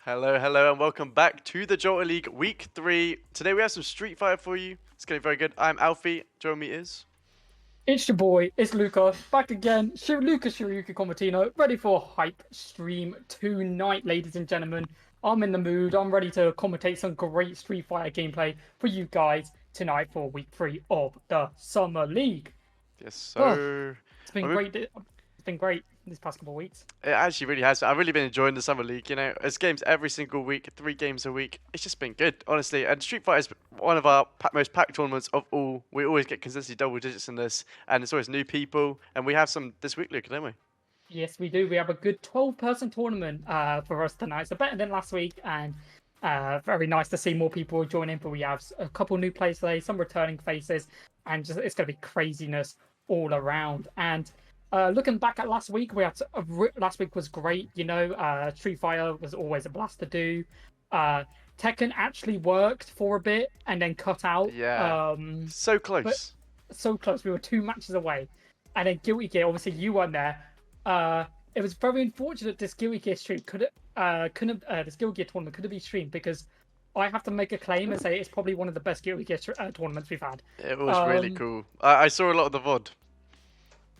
Hello, hello, and welcome back to the Jalta League Week 3. Today we have some Street Fighter for you. It's going to be very good. I'm Alfie. Join me is... It's your boy, it's Luca, back again. Luca Shiryuki Comatino, ready for a hype stream tonight, ladies and gentlemen. I'm in the mood. I'm ready to commentate some great Street Fighter gameplay for you guys tonight for Week 3 of the Summer League. Yes, so... It's been great. It's been great these past couple of weeks. It actually really has. I've really been enjoying the Summer League, you know. It's games every single week, 3 games a week. It's just been good, honestly. And Street Fighter is one of our most packed tournaments of all. We always get consistently double digits in this, and it's always new people. And we have some this week, Luca, don't we? Yes, we do. We have a good 12-person tournament for us tonight. So better than last week, and very nice to see more people join in. But we have a couple new players today, some returning faces, and just it's going to be craziness all around. And looking back at last week, last week was great. You know, Street Fighter was always a blast to do. Tekken actually worked for a bit and then cut out. Yeah, so close. So close. We were 2 matches away. And then Guilty Gear, obviously you weren't there. It was very unfortunate this Guilty Gear stream this Guilty Gear tournament couldn't be streamed because I have to make a claim and say it's probably one of the best Guilty Gear tournaments we've had. It was really cool. I saw a lot of the VOD.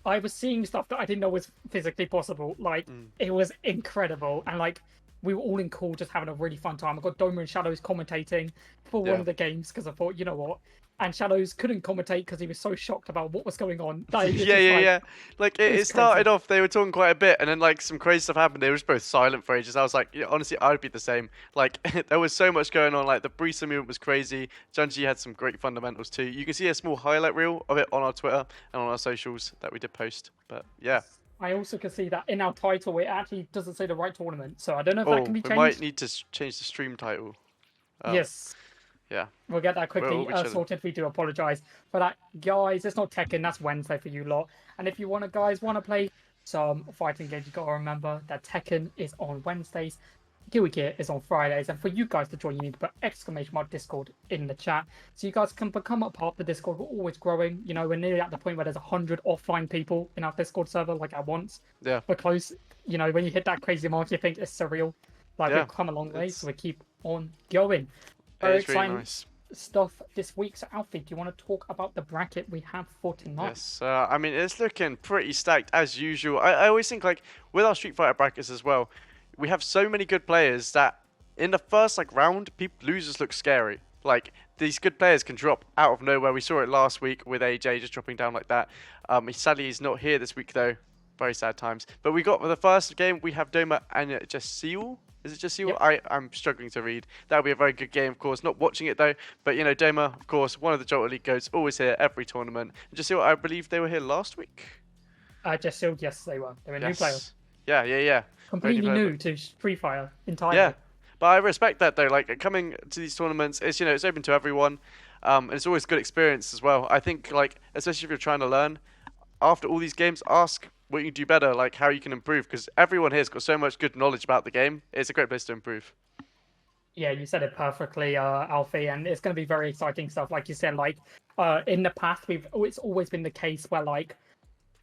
I was seeing stuff that I didn't know was physically possible. Like, it was incredible. And, like, we were all in call just having a really fun time. I got Doma and Shadows commentating for one of the games because I thought, you know what? And Shadows couldn't commentate because he was so shocked about what was going on. Like, Yeah. Like it started off, they were talking quite a bit, and then like some crazy stuff happened. They were just both silent for ages. I was like, yeah, honestly, I'd be the same. Like there was so much going on. Like the Brisa movement was crazy. Junji had some great fundamentals too. You can see a small highlight reel of it on our Twitter and on our socials that we did post. But yeah. I also can see that in our title, it actually doesn't say the right tournament. So I don't know if that can be changed. We might need to change the stream title. Yes. Yeah. We'll get that quickly sorted. We do apologise for that, guys. It's not Tekken. That's Wednesday for you lot. And if you want to play some fighting games, you got to remember that Tekken is on Wednesdays, Guilty Gear is on Fridays. And for you guys to join, you need to put ! Discord in the chat so you guys can become a part of the Discord. We're always growing. You know, we're nearly at the point where there's 100 offline people in our Discord server, like at once. Yeah. We're close. You know, when you hit that crazy mark, you think it's surreal. Like we've come a long way, so we keep on going. Very exciting nice stuff this week. So, Alfie, do you want to talk about the bracket we have for tonight? Yes, I mean, it's looking pretty stacked as usual. I always think, like, with our Street Fighter brackets as well, we have so many good players that in the first, like, round, losers look scary. Like, these good players can drop out of nowhere. We saw it last week with AJ just dropping down like that. Sadly, he's not here this week, though. Very sad times. But we got, for the first game, we have Doma and Jasil. Is it Jasil? Yep. I'm struggling to read. That'll be a very good game, of course. Not watching it, though. But, you know, Doma, of course, one of the Jalta League goats, always here every tournament. And Jasil, I believe they were here last week. Jasil, yes, they were. They were new players. Yeah. Completely new to Free Fire entirely. Yeah. But I respect that, though. Like, coming to these tournaments, it's, you know, it's open to everyone. And it's always good experience as well. I think, like, especially if you're trying to learn, after all these games, ask what you can do better, like how you can improve, because everyone here's got so much good knowledge about the game. It's a great place to improve. Yeah, you said it perfectly, Alfie, and it's going to be very exciting stuff. Like you said, like in the past, it's always been the case where like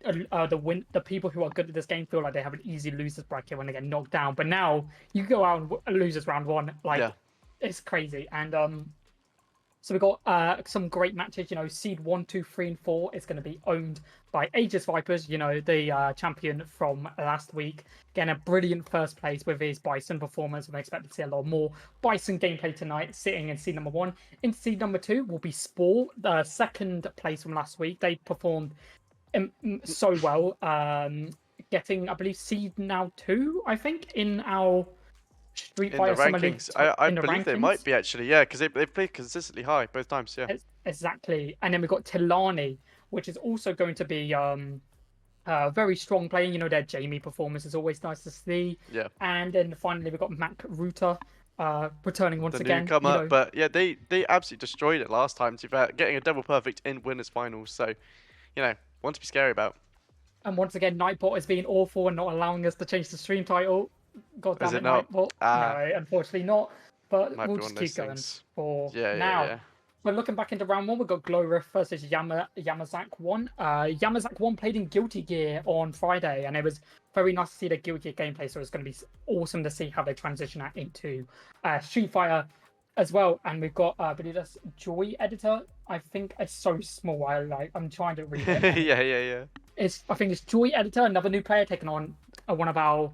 the people who are good at this game feel like they have an easy losers bracket when they get knocked down. But now you go out and losers round one, like it's crazy. And so we've got some great matches. You know, seed 1, 2, 3, and 4 is going to be owned by Aegis Vipers, you know, the champion from last week. Getting a brilliant first place with his Bison performance. I'm expecting to see a lot more Bison gameplay tonight, sitting in seed number 1. In seed number 2 will be Spore, the second place from last week. They performed so well, getting, I believe, seed now 2, I think, in our Street Fighter Summer League. I believe they might be, actually, yeah, because they've played consistently high both times, yeah. Exactly. And then we've got Tilani, which is also going to be very strong playing. You know, their Jamie performance is always nice to see. Yeah. And then finally we've got Mac Ruta returning once again. The newcomer, you know. But yeah, they absolutely destroyed it last time, getting a double perfect in winners finals. So, you know, one to be scary about. And once again, Nightbot is being awful and not allowing us to change the stream title. God damn it, Nightbot. No, unfortunately not. But we'll just keep going for now. Yeah. But looking back into round 1, we've got Glowriff versus Yamazak 1. Yamazak 1 played in Guilty Gear on Friday, and it was very nice to see the Guilty Gear gameplay, so it's going to be awesome to see how they transition that into Street Fighter as well. And we've got, I believe that's Joy Editor. I think it's so small, I'm trying to read it. Yeah. I think it's Joy Editor, another new player taking on one of our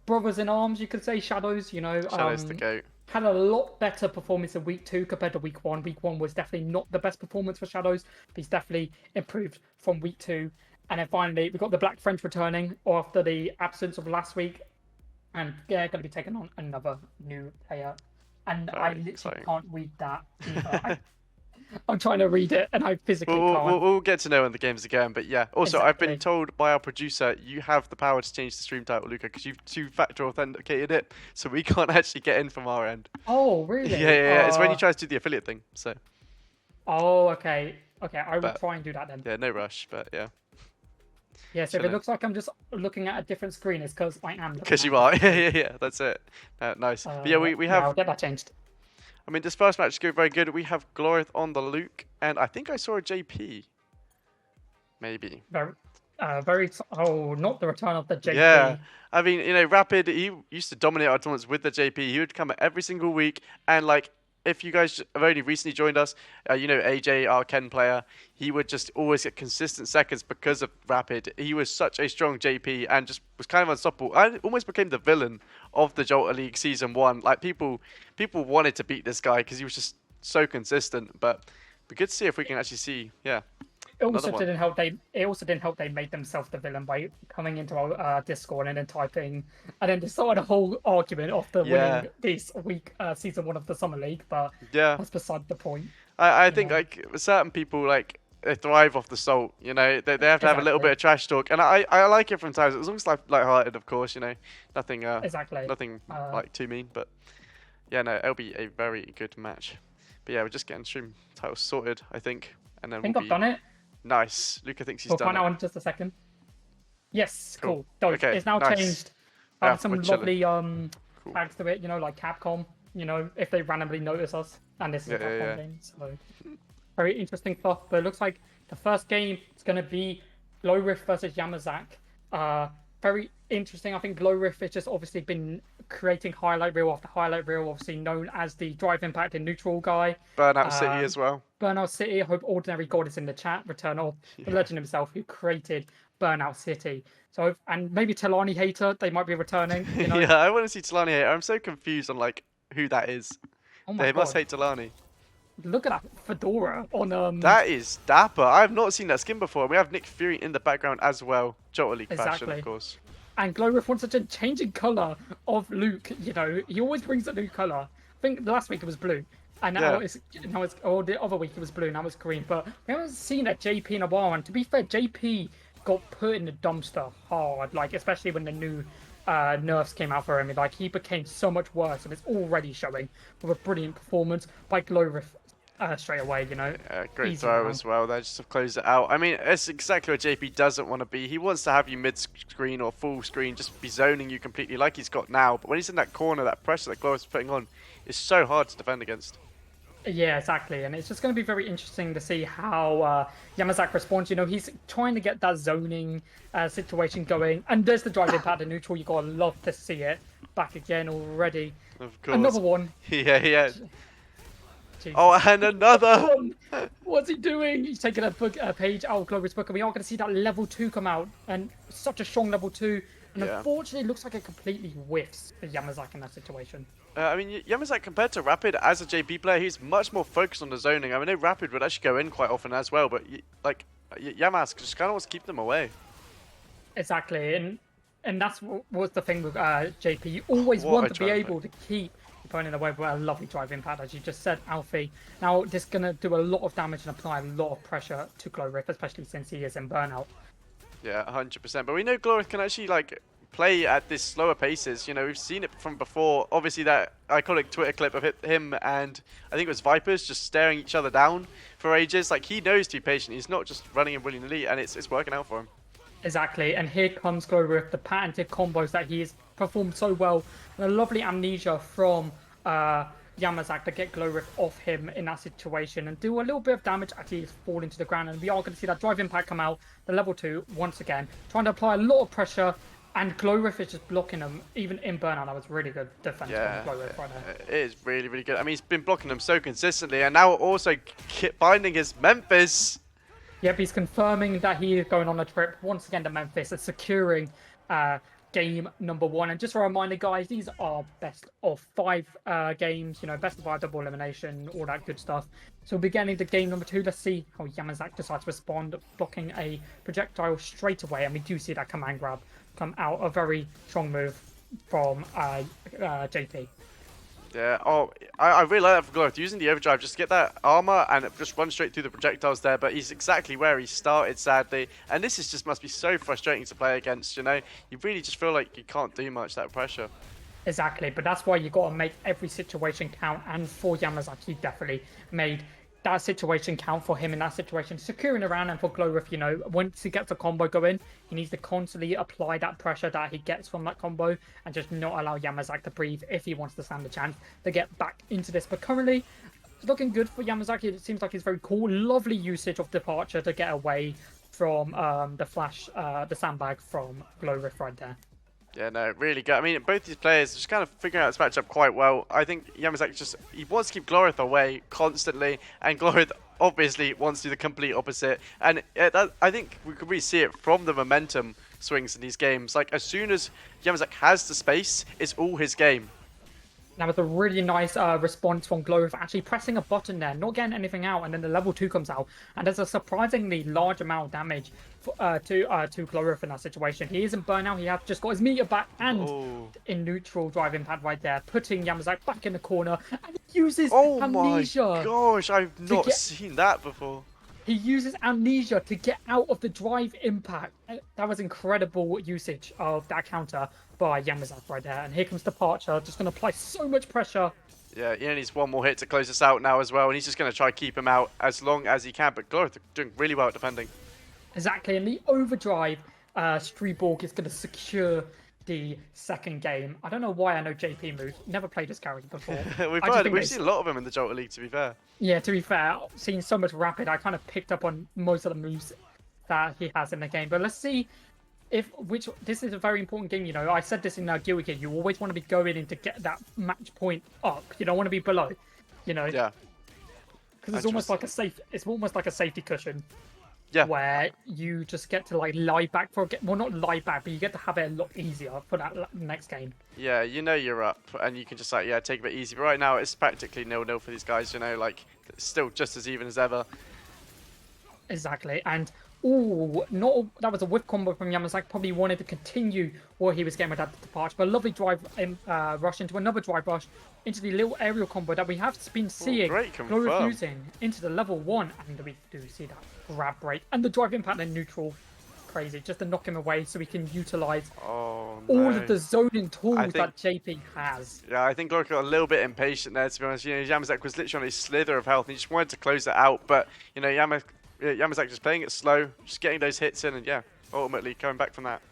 brothers in arms, you could say, Shadows. You know, Shadows the GOAT. Had a lot better performance in week 2 compared to week 1. Week 1 was definitely not the best performance for Shadows, but he's definitely improved from week 2. And then finally, we've got the Black French returning after the absence of last week, and going to be taking on another new player. And I literally can't read that either. I'm trying to read it, and I physically can't. We'll get to know when the game's again, but yeah. Also, exactly. I've been told by our producer, you have the power to change the stream title, Luca, because you've 2-factor authenticated it, so we can't actually get in from our end. Oh, really? Yeah. It's when you try to do the affiliate thing, so. Oh, okay. I will try and do that then. Yeah, no rush, but yeah. Yeah, so if it looks like I'm just looking at a different screen, it's because I am. Because you are. Yeah, that's it. Nice. But yeah, we have... I'll get that changed. I mean, this first match is going very good. We have Glorith on the Luke, and I think I saw a JP. Maybe. Oh, not the return of the Yeah, JP. I mean, Rapid, he used to dominate our tournaments with the JP. He would come every single week, and like, if you guys have only recently joined us, AJ, our Ken player, he would just always get consistent seconds because of Rapid. He was such a strong JP and just was kind of unstoppable. I almost became the villain of the Jolta League Season 1. Like, people wanted to beat this guy because he was just so consistent. But be good to see if we can actually see, yeah, It another also one. didn't help they made themselves the villain by coming into our Discord and then typing and then they started a whole argument after Yeah, winning this week season 1 of the Summer League, but yeah. that's beside the point, I you think know. like certain people like they thrive off the salt. They have to have a little bit Exactly. of trash talk, and I like it from times as long as light-hearted, of course. Nothing Exactly. nothing I like too mean, but yeah, no, it'll be a very good match. But yeah, we're just getting stream titles sorted, I think, and then we'll think I've be done it. nice. Luca thinks he's We'll done find it. out in just a second. Yes, Cool. cool. Dope. Okay, It's now nice. changed. Yeah, we're Some chilling. lovely Cool. tags to it, like Capcom, if they randomly notice us. And this is Yeah, a yeah, Capcom yeah. game, so very interesting stuff. But it looks like the first game is gonna be Glow Rift versus Yamazaki. Very interesting. I think Glow Rift has just obviously been creating highlight reel after highlight reel, obviously known as the Drive Impact and Neutral guy. Burnout City Um, as well. Burnout City. I hope Ordinary God is in the chat. Return of the Yeah. legend himself who created Burnout City. So and maybe Talani Hater, they might be returning. Yeah, I want to see Talani here. I'm so confused on like who that is. Oh my They must god, hate Talani. look at that fedora on That is dapper. I have not seen that skin before. We have Nick Fury in the background as well. Jota League fashion, of exactly. course. And Glowriff wants such a changing color of Luke. He always brings a new color. I think the last week it was blue, and Yeah. now it's or the other week it was blue. Now it's green. But we haven't seen a JP in a while. And to be fair, JP got put in the dumpster hard. Like especially when the new nerfs came out for him. Like he became so much worse, and it's already showing with a brilliant performance by Glowriff straight away. Great Easy throw round. as well there, just to close it out. I mean, it's exactly what JP doesn't want to be. He wants to have you mid-screen or full screen, just be zoning you completely like he's got now. But when he's in that corner, that pressure that Glorious is putting on is so hard to defend against. Yeah, exactly. And it's just going to be very interesting to see how Yamazaki responds. He's trying to get that zoning situation going. And there's the drive impact and neutral. You got to love to see it back again already. Of course. Another one. Yeah. Jesus. Oh, and another. What's he doing? He's taking a page out of Glover's book, and we are going to see that level 2 come out. And such a strong level 2. And Yeah. unfortunately, it looks like it completely whiffs for Yamazaki in that situation. I mean, Yamazaki compared to Rapid as a JP player, he's much more focused on the zoning. I mean, I know Rapid would actually go in quite often as well, but Yamaz just kind of wants to keep them away. Exactly, and that's what was the thing with JP. You always What want a to be drive able to keep your opponent away with a lovely drive impact, as you just said, Alfie. Now, this is going to do a lot of damage and apply a lot of pressure to Glowriff, especially since he is in burnout. Yeah, 100%. But we know Glorith can actually play at this slower paces. We've seen it from before. Obviously, that iconic Twitter clip of him and I think it was Vipers just staring each other down for ages. Like he knows to be patient. He's not just running in willy-nilly, and it's working out for him. Exactly, and here comes Glowriff, the patented combos that he has performed so well. And a lovely amnesia from Yamazaki to get Glowriff off him in that situation and do a little bit of damage as he's falling to the ground. And we are going to see that drive impact come out, the level 2, once again, trying to apply a lot of pressure. And Glowriff is just blocking him, even in burnout. That was really good defense Yeah, from Glowriff right there. it is really, really good. I mean, he's been blocking them so consistently, and now also binding his Memphis. Yep, he's confirming that he is going on a trip once again to Memphis and securing game number 1. And just a reminder, guys, these are best of 5 games, best of 5 double elimination, all that good stuff. So we'll be getting into game number 2. Let's see how Yamazaki decides to respond, blocking a projectile straight away. And we do see that command grab come out, a very strong move from JP. Yeah, I really like that for Glorith, using the overdrive just to get that armor and just run straight through the projectiles there, but he's exactly where he started, sadly. And this is just must be so frustrating to play against, You really just feel like you can't do much, that pressure. Exactly, but that's why you got to make every situation count, and for Yamazaki, he definitely made that situation count for him in that situation, securing around. And for Glowriff, once he gets a combo going, he needs to constantly apply that pressure that he gets from that combo and just not allow Yamazaki to breathe if he wants to stand a chance to get back into this. But currently, it's looking good for Yamazaki. It seems like he's very cool. Lovely usage of departure to get away from the flash, the sandbag from Glowriff right there. Yeah, no, really good. I mean, both these players just kind of figuring out this matchup quite well. I think Yamazaki he wants to keep Glorith away constantly, and Glorith obviously wants to do the complete opposite. And I think we could really see it from the momentum swings in these games. Like, as soon as Yamazaki has the space, it's all his game. That was a really nice response from Glowriff, actually pressing a button there, not getting anything out, and then the level 2 comes out, and there's a surprisingly large amount of damage to Glowriff in that situation. He isn't burnt out, he has just got his meter back and in neutral drive impact right there, putting Yamazaki back in the corner, and he uses Amnesia. Oh my gosh, I've not seen that before. He uses Amnesia to get out of the drive impact. That was incredible usage of that counter by Yamazaki right there. And here comes Departure, just going to apply so much pressure. Yeah, he only needs one more hit to close this out now as well, and he's just going to try to keep him out as long as he can. But Glorith doing really well at defending. Exactly, and the overdrive, Streborg is going to secure the second game. I don't know why I know JP moves. Never played this character before. We've seen a lot of them in the Jalta League, to be fair. Yeah, to be fair, seeing so much rapid, I kind of picked up on most of the moves that he has in the game. But let's see this is a very important game. You know, I said this in Guild Kid. You always want to be going in to get that match point up. You don't want to be below. You know. Yeah. Because it's almost like a safety cushion. Yeah. Where you just get to like lie back well, not lie back, but you get to have it a lot easier for that next game. Yeah, you know you're up, and you can just like take a bit easy. But right now it's practically 0-0 for these guys. You know, like it's still just as even as ever. Exactly, and that was a whip combo from Yamazaki. Probably wanted to continue what he was getting with that Departure, but a lovely drive rush into another drive rush into the little aerial combo that we have been seeing. Glorif using into the level 1, and we do see that grab break and the drive impact in neutral. Crazy, just to knock him away so we can utilize all of the zoning tools that JP has. Yeah, I think Glorif got a little bit impatient there, to be honest. You know, Yamazaki was literally on a slither of health and he just wanted to close it out, but you know, Yamazaki just playing it slow, just getting those hits in, and yeah, ultimately coming back from that.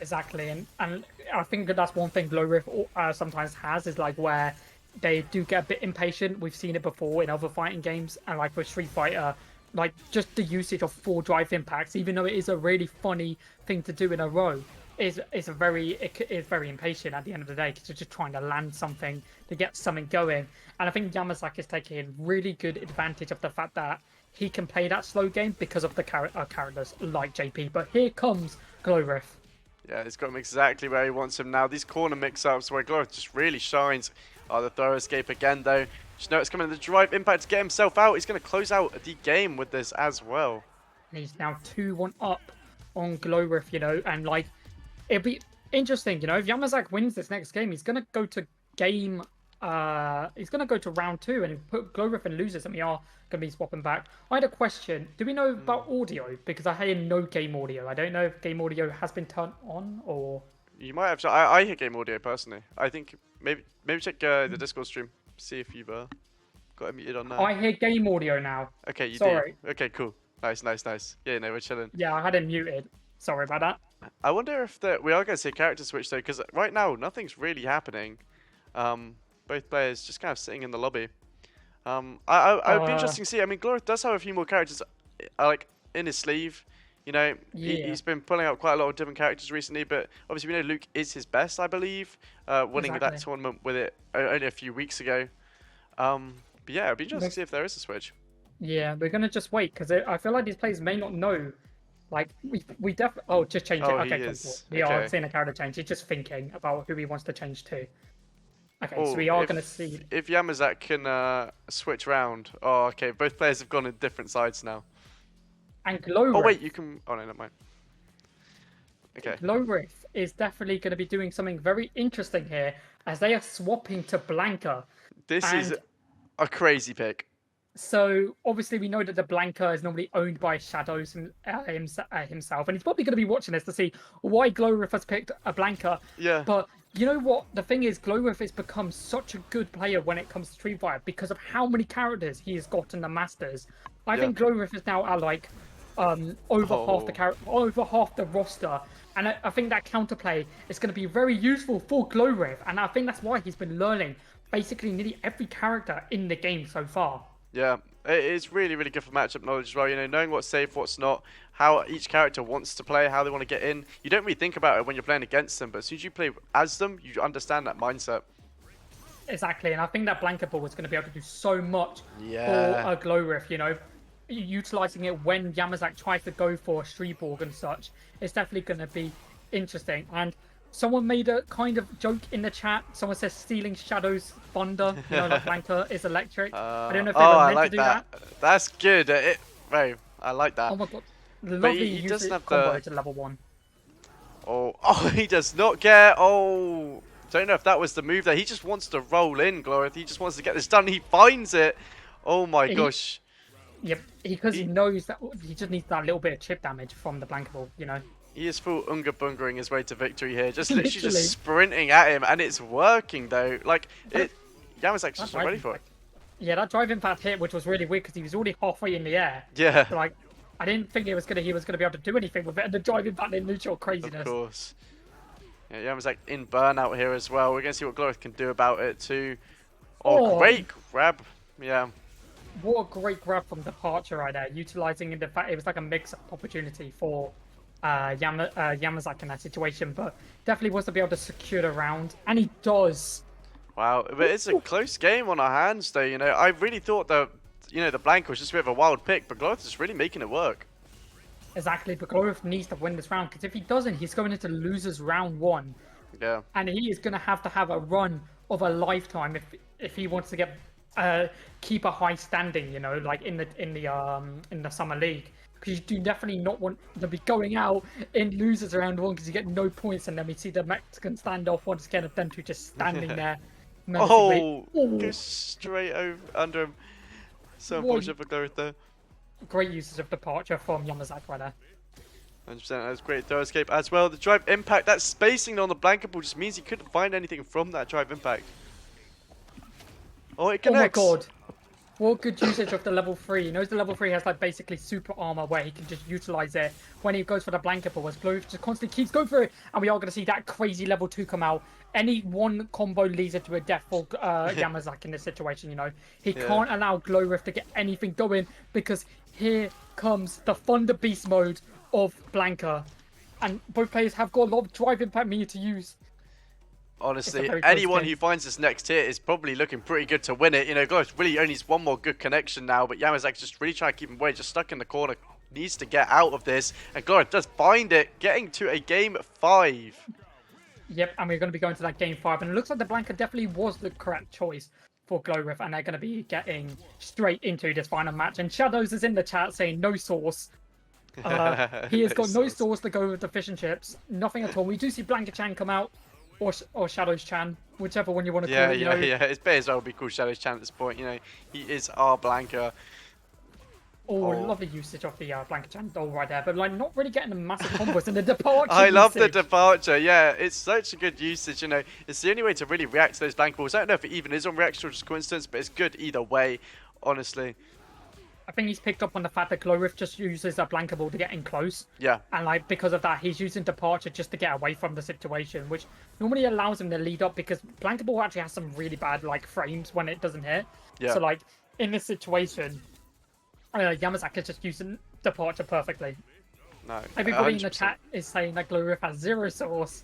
Exactly, and I think that's one thing Glowriff sometimes has, is like where they do get a bit impatient. We've seen it before in other fighting games, and like with Street Fighter, like just the usage of 4 drive impacts, even though it is a really funny thing to do in a row, is very impatient at the end of the day, because you're just trying to land something to get something going. And I think Yamazaki is taking really good advantage of the fact that he can play that slow game because of the characters like JP. But here comes Glowriff. Yeah, he's got him exactly where he wants him now. These corner mix-ups where Glowriff just really shines. The throw escape again, though. Just know it's coming in the drive impact to get himself out. He's going to close out the game with this as well. And he's now 2-1 up on Glowriff, you know, and like, it'll be interesting, you know, if Yamazaki wins this next game, he's going to go to round 2 and put Glowriff and loses, and we are going to be swapping back. I had a question. Do we know about audio? Because I hear no game audio. I don't know if game audio has been turned on or... You might have. So I hear game audio personally. I think maybe check the Discord stream. See if you've got it muted on now. I hear game audio now. Okay, you Sorry. do. Okay, cool. Nice. Yeah, no, we're chilling. Yeah, I had it muted. Sorry about that. I wonder if we are going to see a character switch though, because right now nothing's really happening. Both players just kind of sitting in the lobby. I would be interesting to see. I mean, Glorith does have a few more characters like in his sleeve. You know, he's been pulling out quite a lot of different characters recently, but obviously we know Luke is his best, I believe, winning that tournament with it only a few weeks ago. But yeah, it'd be interesting to see if there is a switch. Yeah, we're going to just wait, because I feel like these players may not know. Like, we definitely... Oh, just change it. Okay, cool. We are seeing a character change. He's just thinking about who he wants to change to. Okay, so we are going to see... If Yamazaki can switch round... Oh, okay, both players have gone in different sides now. And Glowriff... Oh, wait, you can... Oh, no, never mind. Okay. Glowriff is definitely going to be doing something very interesting here, as they are swapping to Blanca. This is a crazy pick. So, obviously, we know that the Blanca is normally owned by Shadows himself, and he's probably going to be watching this to see why Glowriff has picked a Blanca. Yeah. But you know what? The thing is, Glowriff has become such a good player when it comes to Street Fighter because of how many characters he has got in the Masters. I think Glowriff is now at like over half the roster, and I think that counterplay is going to be very useful for Glowriff, and I think that's why he's been learning basically nearly every character in the game so far. Yeah, It is really, really good for matchup knowledge as well. You know, knowing what's safe, what's not, how each character wants to play, how they want to get in. You don't really think about it when you're playing against them, but as soon as you play as them, you understand that mindset. Exactly, and I think that blanket ball is going to be able to do so much for Yeah. a glow rift. You know, utilizing it when Yamazaki tries to go for a Streetborg and such. It's definitely going to be interesting. And someone made a kind of joke in the chat. Someone says stealing Shadow's thunder. You know, like Blanca is electric. I don't know if they Oh, were I meant to like do that. that. That's good. Bro, I like Oh that. my god, But lovely he use doesn't it have combo the. to level 1. Oh, he does not get. Oh, don't know if that was the move there. He just wants to roll in, Glorith. He just wants to get this done. He finds it. Oh my He, gosh. yep, because he He knows that he just needs that little bit of chip damage from the blanket ball. You know, he is full unga bungering his way to victory here. Just literally just literally. sprinting at him, and it's working though. Like That, it. Yamazaki's that just not ready drive for it. impact. Yeah, that drive impact hit, which was really weird because he was already halfway in the air. Yeah, So like, I didn't think he was gonna be able to do anything with it, and the drive impact in neutral of craziness. course. Yeah, Yamazaki in burnout here as well. We're gonna see what Glorith can do about it too. Oh, Oh, great grab. Yeah. what a great grab from Departure right there, utilizing the fact it was like a mix-up opportunity for Yamazaki in that situation, but definitely wants to be able to secure the round, and he does. Wow, but it's a close game on our hands, though. You know, I really thought that, the blank was just a bit of a wild pick, but Glorith is really making it work. Exactly, but Glorif needs to win this round because if he doesn't, he's going into losers round 1, Yeah, and he is going to have a run of a lifetime if he wants to get keep a high standing. You know, like in the summer league. Because you do definitely not want to be going out in losers round 1 because you get no points, and then we see the Mexican standoff once again of them two just standing there. Oh, Ooh, goes straight over under him. So what unfortunate for Glorith there. great uses of departure from Yamazaki right there. 100%, that was great throw escape as well. The drive impact, that spacing on the blanket ball just means he couldn't find anything from that drive impact. Oh, it Oh my connects. god. What good usage of the level 3. He knows the level 3 has like basically super armor where he can just utilize it when he goes for the blanket ball. As Blue just constantly keeps going for it, and we are going to see that crazy level 2 come out. Any one combo leads it to a death for Yamazaki in this situation, you know. He can't allow Glow Rift to get anything going because here comes the Thunder Beast mode of Blanca. And both players have got a lot of drive impact meter to use. Honestly, very close anyone game. who finds this next hit is probably looking pretty good to win it. You know, Glorith really only needs one more good connection now, but Yamazaki's just really trying to keep him away, just stuck in the corner. Needs to get out of this, and Glorith does find it, getting to a game 5. Yep, and we're going to be going to that game 5, and it looks like the Blanca definitely was the correct choice for Glowriff, and they're going to be getting straight into this final match. And Shadows is in the chat saying no sauce. He has got no sauce to go with the fish and chips, nothing at all. We do see Blanca Chan come out, or Shadows Chan, whichever one you want to call it. Yeah. It's better as well be called Shadow's Chan at this point. You know, he is our Blanca. Oh, lovely usage of the Blanca Chan doll right there, but like not really getting the massive combos and the departure. I love the usage. departure. Yeah, it's such a good usage. You know, it's the only way to really react to those blank balls. I don't know if it even is on reaction or just coincidence, but it's good either way. Honestly. I think he's picked up on the fact that Glowriff just uses a Blanca ball to get in close. Yeah. And like because of that, he's using departure just to get away from the situation, which normally allows him to lead up because Blanca ball actually has some really bad like frames when it doesn't hit. Yeah. So like in this situation, Yamazaki is just using departure perfectly. No. Everybody in the 100%. chat is saying that Glowriff has zero sauce.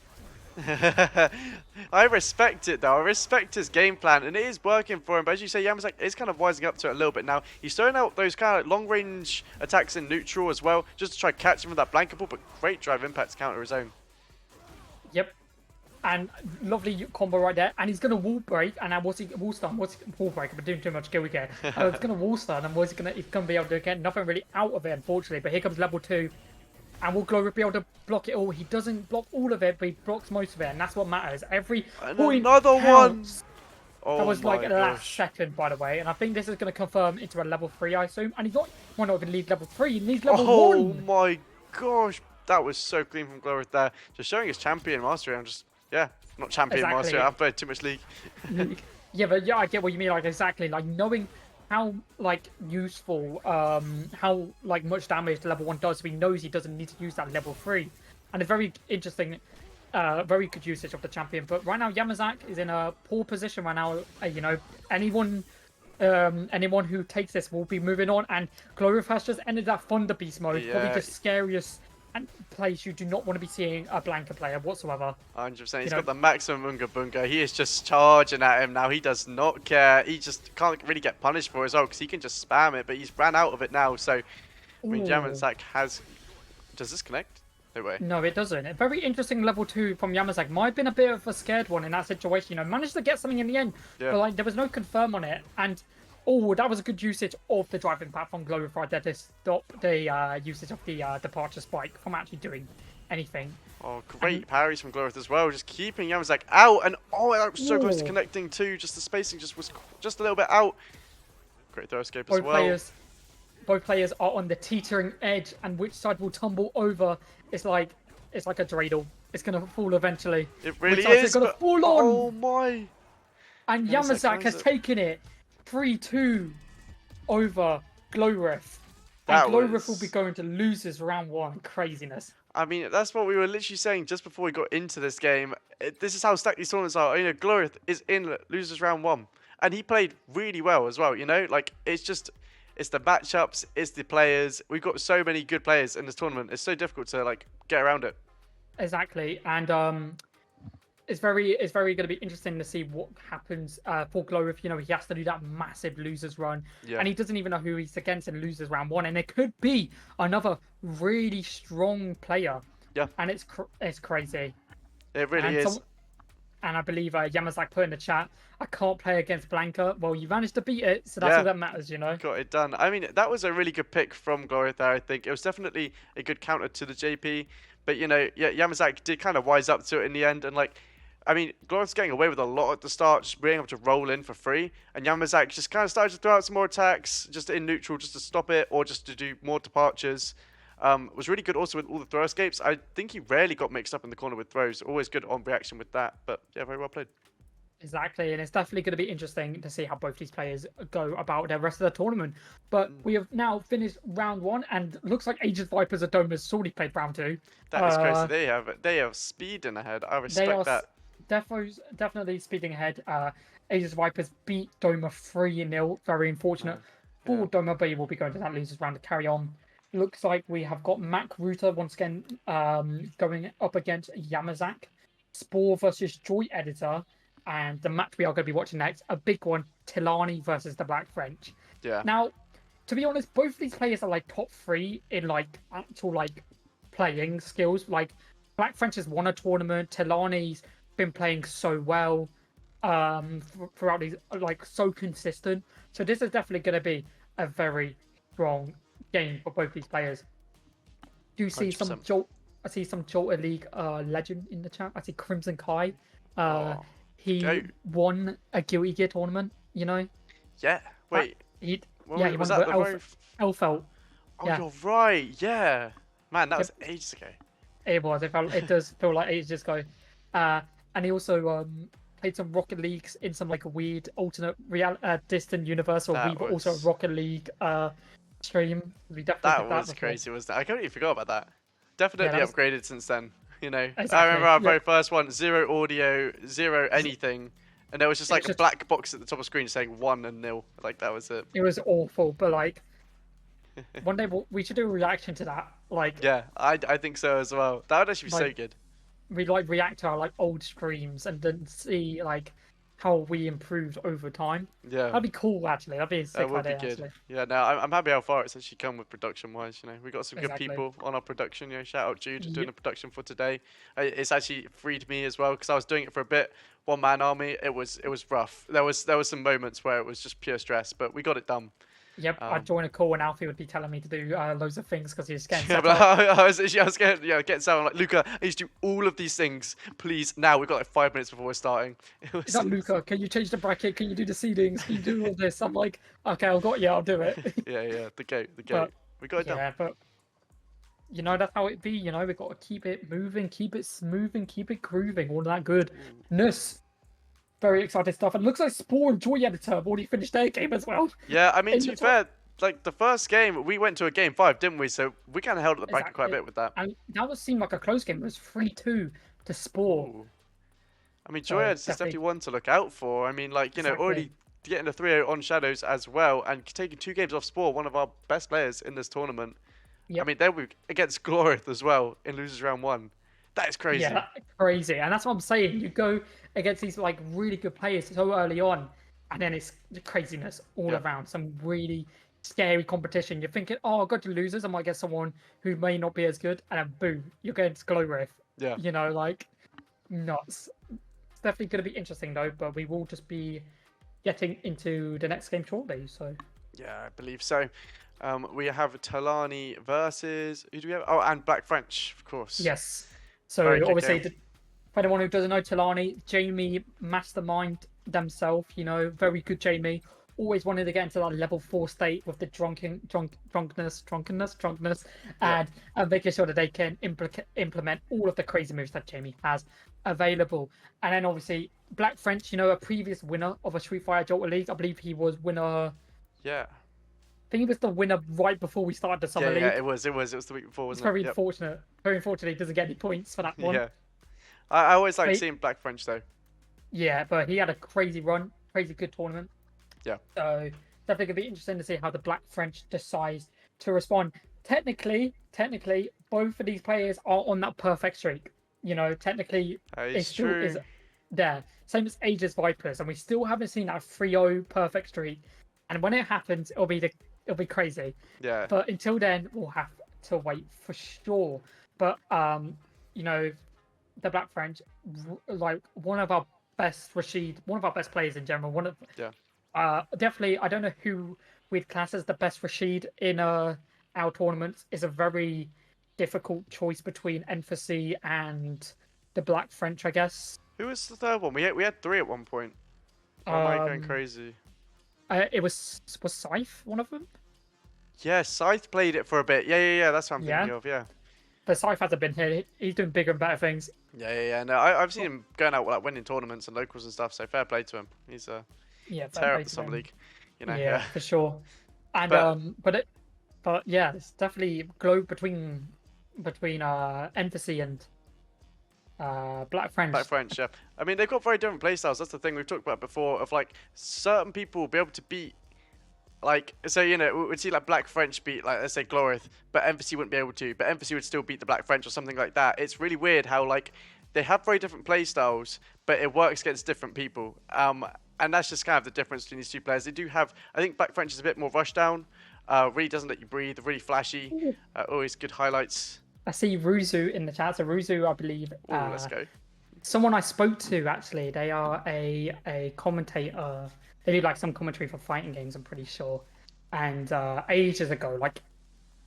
I respect it though. I respect his game plan, and it is working for him. But as you say, Yamazaki is kind of wising up to it a little bit now. He's throwing out those kind of long-range attacks in neutral as well, just to try to catch him with that blanket ball. But great drive impact to counter his own. Yep. And lovely combo right there. And he's going to wall break. And now what's he wall stun? Wall break? I'm doing too much skill here. He's going to wall stun. And he's going to be able to get nothing really out of it, unfortunately. But here comes level 2. And will Glowriff be able to block it all? He doesn't block all of it, but he blocks most of it. And that's what matters. Every point Another one. counts. Oh That was like my the last gosh. second, by the way. And I think this is going to confirm into a level 3, I assume. And he's not, well, not even lead level 3. He needs level 1. My gosh. That was so clean from Glorith there. Just showing his champion mastery. I'm just, not champion Exactly. mastery. I've played too much League. Yeah, but yeah, I get what you mean. Like exactly, like knowing how like useful, how like much damage the level 1 does. So he knows he doesn't need to use that level 3, and it's very interesting, very good usage of the champion. But right now, Yamazaki is in a poor position right now. You know, anyone anyone who takes this will be moving on. And Glorious has just ended that Thunder Beast mode, probably Yeah, the scariest and place you do not want to be seeing a Blanca player whatsoever. 100%. He's You know, got the maximum Unga Bunga. He is just charging at him now. He does not care. He just can't really get punished for it as well because he can just spam it, but he's ran out of it now. So, I mean, ooh. Yamazak has. Does this connect? No way. No, it doesn't. A very interesting level 2 from Yamazaki. Might have been a bit of a scared one in that situation. Managed to get something in the end, Yeah. but like there was no confirm on it. And oh, that was a good usage of the driving platform glorified there to stop the usage of the departure spike from actually doing anything. Oh, great parries from Glorith as well. Just keeping Yamazak out. And oh, that was so close to Ooh. connecting too. Just the spacing just was just a little bit out. Great throw escape as well. Both players are on the teetering edge, and which side will tumble over? It's like a dreidel. It's gonna fall eventually. It really Which side is. gonna But, fall on? oh my. And Yamazak Yamazak has wins it. taken it 3-2 over Glowriff. That And Glowriff was- will be going to losers round 1. Craziness. I mean, that's what we were literally saying just before we got into this game. This is how stacked these tournaments are. Glorith is in losers round 1. And he played really well as well, Like, it's the matchups, it's the players. We've got so many good players in this tournament. It's so difficult to, like, get around it. Exactly. And it's very going to be interesting to see what happens for Glowriff. He has to do that massive losers run. Yeah. And he doesn't even know who he's against in losers round 1. And it could be another really strong player. Yeah. And it's crazy. It really is. And I believe Yamazaki put in the chat, I can't play against Blanca. Well, you managed to beat it, so that's all that matters, Got it done. I mean, that was a really good pick from Glorith there, I think. It was definitely a good counter to the JP. But, Yamazaki did kind of wise up to it in the end. And, I mean, Glorith's getting away with a lot at the start, just being able to roll in for free. And Yamazaki just kind of started to throw out some more attacks, just in neutral, just to stop it, or just to do more departures. Was really good also with all the throw escapes. I think he rarely got mixed up in the corner with throws. Always good on reaction with that. But yeah, very well played. Exactly, and it's definitely going to be interesting to see how both these players go about the rest of the tournament. But we have now finished round 1, and looks like Aegis Vipers and Domas already played round 2. That is crazy. They have speeding ahead. I respect that. Definitely speeding ahead. Aegis Vipers beat Doma 3-0. Very unfortunate for Doma, but he will be going to that losers round to carry on. Looks like we have got Mac Ruta once again going up against Yamazaki. Spore versus Joy Editor. And the match we are going to be watching next, a big one, Tilani versus the Black French. Yeah. Now, to be honest, both of these players are like top 3 in like actual like playing skills. Like Black French has won a tournament. Tilani's been playing so well throughout these, like so consistent. So this is definitely going to be a very strong game for both these players. Do you see 100%. I see some Jolta League legend in the chat. I see Crimson Kai. He won a Guilty Gear tournament, Yeah. Wait. He was won that the Elfelt. Oh, yeah. you're right. Yeah. Man, that was ages ago. It was. It does feel like ages ago. And he also played some Rocket Leagues in some like weird alternate distant universe. Or we were also a Rocket League stream. We definitely that was crazy, wasn't it? I completely forgot about that. Definitely upgraded since then. Exactly. I remember our very first one, 0 audio, 0 anything, and there was just like a black box at the top of the screen saying 1 and 0. Like that was it. It was awful, but like one day we should do a reaction to that. Like yeah, I think so as well. That would actually be so good. We like react to our like old streams and then see like how we improved over time. Yeah, that'd be cool actually. That'd be a sick idea. That would be good. Actually. Yeah, no, I'm happy how far it's actually come with production wise. We got some good people on our production. Shout out Jude doing the production for today. It's actually freed me as well because I was doing it for a bit. One man army. It was rough. There was some moments where it was just pure stress, but we got it done. Yep, I'd join a call and Alfie would be telling me to do loads of things because he's getting set up. I was getting, getting set up. I'm like, Luca, I need to do all of these things, please. Now we've got like 5 minutes before we're starting. Is that Luca? Can you change the bracket? Can you do the seedings? Can you do all this? I'm like, okay, I'll do it. yeah, the goat. We got it done. Yeah, but that's how it be. We've got to keep it moving, keep it smoothing, keep it grooving, all that goodness. Very exciting stuff. And it looks like Spore and Joy Editor have already finished their game as well. Yeah, I mean, to be fair, like the first game, we went to a game 5, didn't we? So we kind of held at the back quite a bit with that. And that seemed like a close game. It was 3-2 to Spore. Ooh. I mean, Joy Editor is definitely one to look out for. I mean, like, already getting a 3-0 on Shadows as well, and taking 2 games off Spore, one of our best players in this tournament. I Yep. mean, they were against Glorith as well in losers round 1. That is Yeah, crazy. crazy. And that's what I'm saying. You go against these like really good players so early on, and then it's craziness all Yeah, around. Some really scary competition. You're thinking, oh, I've got to losers. I might get someone who may not be as good, and then boom, you're going to Glow Rift. yeah. You know, like nuts. It's definitely going to be interesting though, but we will just be getting into the next game shortly. So Yeah, I believe so. We have Talani versus who do we have? Oh, and Black French, of course. yes. So Very good obviously, game. for anyone who doesn't know Talani, Jamie mastermind themselves. You know, very good Jamie. Always wanted to get into that level 4 state with the drunkenness, Yeah, and making sure that they can implement all of the crazy moves that Jamie has available. And then obviously Black French, you know, a previous winner of a Street Fighter Jalta League. I believe he was winner. yeah, I think he was the winner right before we started the yeah, Summer yeah. League. It was the week before, It's wasn't it? very Yep. unfortunate. Very unfortunate he doesn't get any points for that one. Yeah. I always like But seeing Black French though. yeah, but he had a crazy run, crazy good tournament. Yeah. So definitely gonna be interesting to see how the Black French decides to respond. Technically, both of these players are on that perfect streak. You know, technically, That it is still true. is there. Same as Aegis Vipers, and we still haven't seen that 3-0 perfect streak. And when it happens, it'll be crazy. Yeah. But until then, we'll have to wait for sure. But you know, the Black French, like one of our best Rashid, one of our best players in general. One of Yeah. definitely, I don't know who we'd class as the best Rashid in our tournaments. Is a very difficult choice between Emphasis and the Black French, I guess. Who was the third one? We had 3 at one point. Or am I going Um, crazy? it was Scythe one of them. Yeah, Scythe played it for a bit. Yeah. That's what I'm Yeah, thinking of. Yeah. but Scythe hasn't been here. He's doing bigger and better things. Yeah. No, I've seen him going out like winning tournaments and locals and stuff. So fair play to him. He's a Yeah, fair tear play up the to summer him. league. You know. Yeah, Yeah. for sure. And But but yeah, it's definitely glow between Emphasis and Black French. Black French, yeah. I mean, they've got very different playstyles. That's the thing we've talked about before. Of like certain people will be able to beat, like, so you know, we'd see like Black French beat, like, let's say Glorith, but Emphasis wouldn't be able to. But Emphasis would still beat the Black French or something like that. It's really weird how like they have very different playstyles, but it works against different people. And that's just kind of the difference between these two players. They do have, I think Black French is a bit more rushdown. Really doesn't let you breathe. Really flashy. Ooh. Always good highlights. I see Ruzu in the chat. So Ruzu, I believe, Oh, let's go. someone I spoke to actually. They are a commentator. They do like some commentary for fighting games. I'm pretty sure. And ages ago, like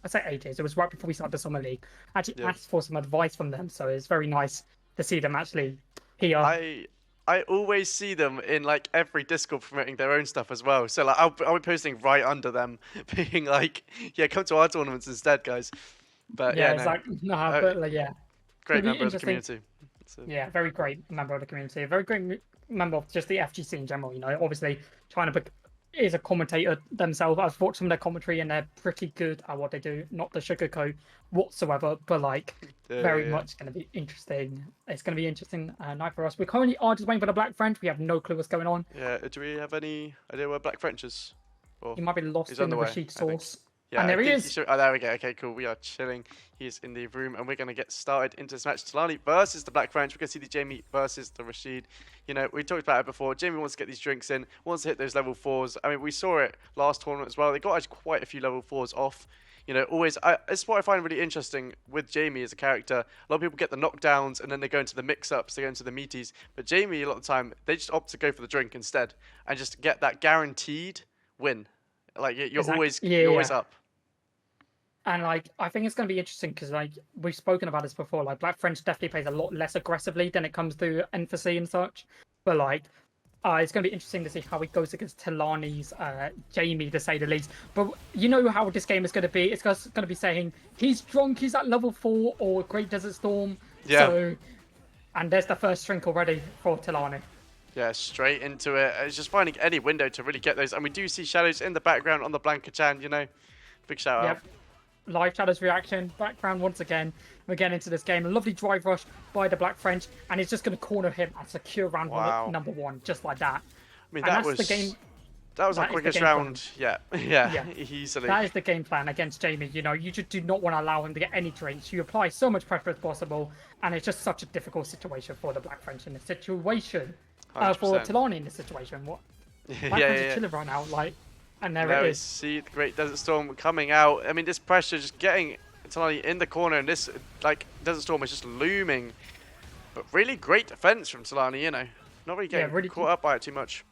I say ages, it was right before we started the summer league. I actually Yeah. asked for some advice from them, so it's very nice to see them actually here. I always see them in like every Discord promoting their own stuff as well. So like I'll be posting right under them, being like, yeah, come to our tournaments instead, guys. But Yeah, yeah, it's no, like nah, uh, but like, yeah, great it'll be member of the interesting. community. So, Yeah, very great member of the community. A very great member of just the FGC in general. You know, obviously trying to is a commentator themselves. I've watched some of their commentary and they're pretty good at what they do. Not the sugarcoat whatsoever, but like very yeah. much going to be interesting. It's going to be interesting night for us. We currently are just waiting for the Black French. We have no clue what's going on. Yeah, do we have any idea where Black French is? Or He might be lost he's in on the the way, Rashid I think. source. Yeah, And I there he think is. should. Oh, there we go. Okay, cool. We are chilling. He's in the room, and we're going to get started into this match. Talani versus the Black French. We're going to see the Jamie versus the Rashid. You know, we talked about it before. Jamie wants to get these drinks in, wants to hit those level 4s. I mean, we saw it last tournament as well. They got quite a few level 4s off. You know, always. It's what I find really interesting with Jamie as a character. A lot of people get the knockdowns, and then they go into the mix-ups, they go into the meaties. But Jamie, a lot of the time, they just opt to go for the drink instead, and just get that guaranteed win. Like you're Exactly. always Yeah, you're always yeah. up. And like, I think it's going to be interesting because like we've spoken about this before. Like, Black French definitely plays a lot less aggressively than it comes to Emphasis and such. But like, it's going to be interesting to see how it goes against Talani's Jamie, to say the least. But you know how this game is going to be. It's going to be saying he's drunk, he's at level 4, or Great Desert Storm. Yeah. So, and there's the first drink already for Talani. Yeah, straight into it. It's just finding any window to really get those. And we do see shadows in the background on the Blanca Chan, you know. Big shout out. Yep. Live Shadow's reaction, background once again. We're getting into this game. A lovely drive rush by the Black French, and he's just going to corner him and secure round Wow. number 1, just like that. I mean, And that that's was the game. That was our That is the quickest game plan. round. Yeah, yeah, Yeah, easily. that is the game plan against Jamie. You know, you just do not want to allow him to get any drinks. You apply so much pressure as possible, and it's just such a difficult situation for the Black French in this situation. For 100%. Talani in this situation, what Yeah, Black yeah, French is yeah. chilling right now, like, and there Now it we is. see the Great Desert Storm coming out. I mean, this pressure just getting Tonali in the corner, and this like Desert Storm is just looming. But really great defense from Solani, you know. Not really Yeah, getting really, caught up by it too much.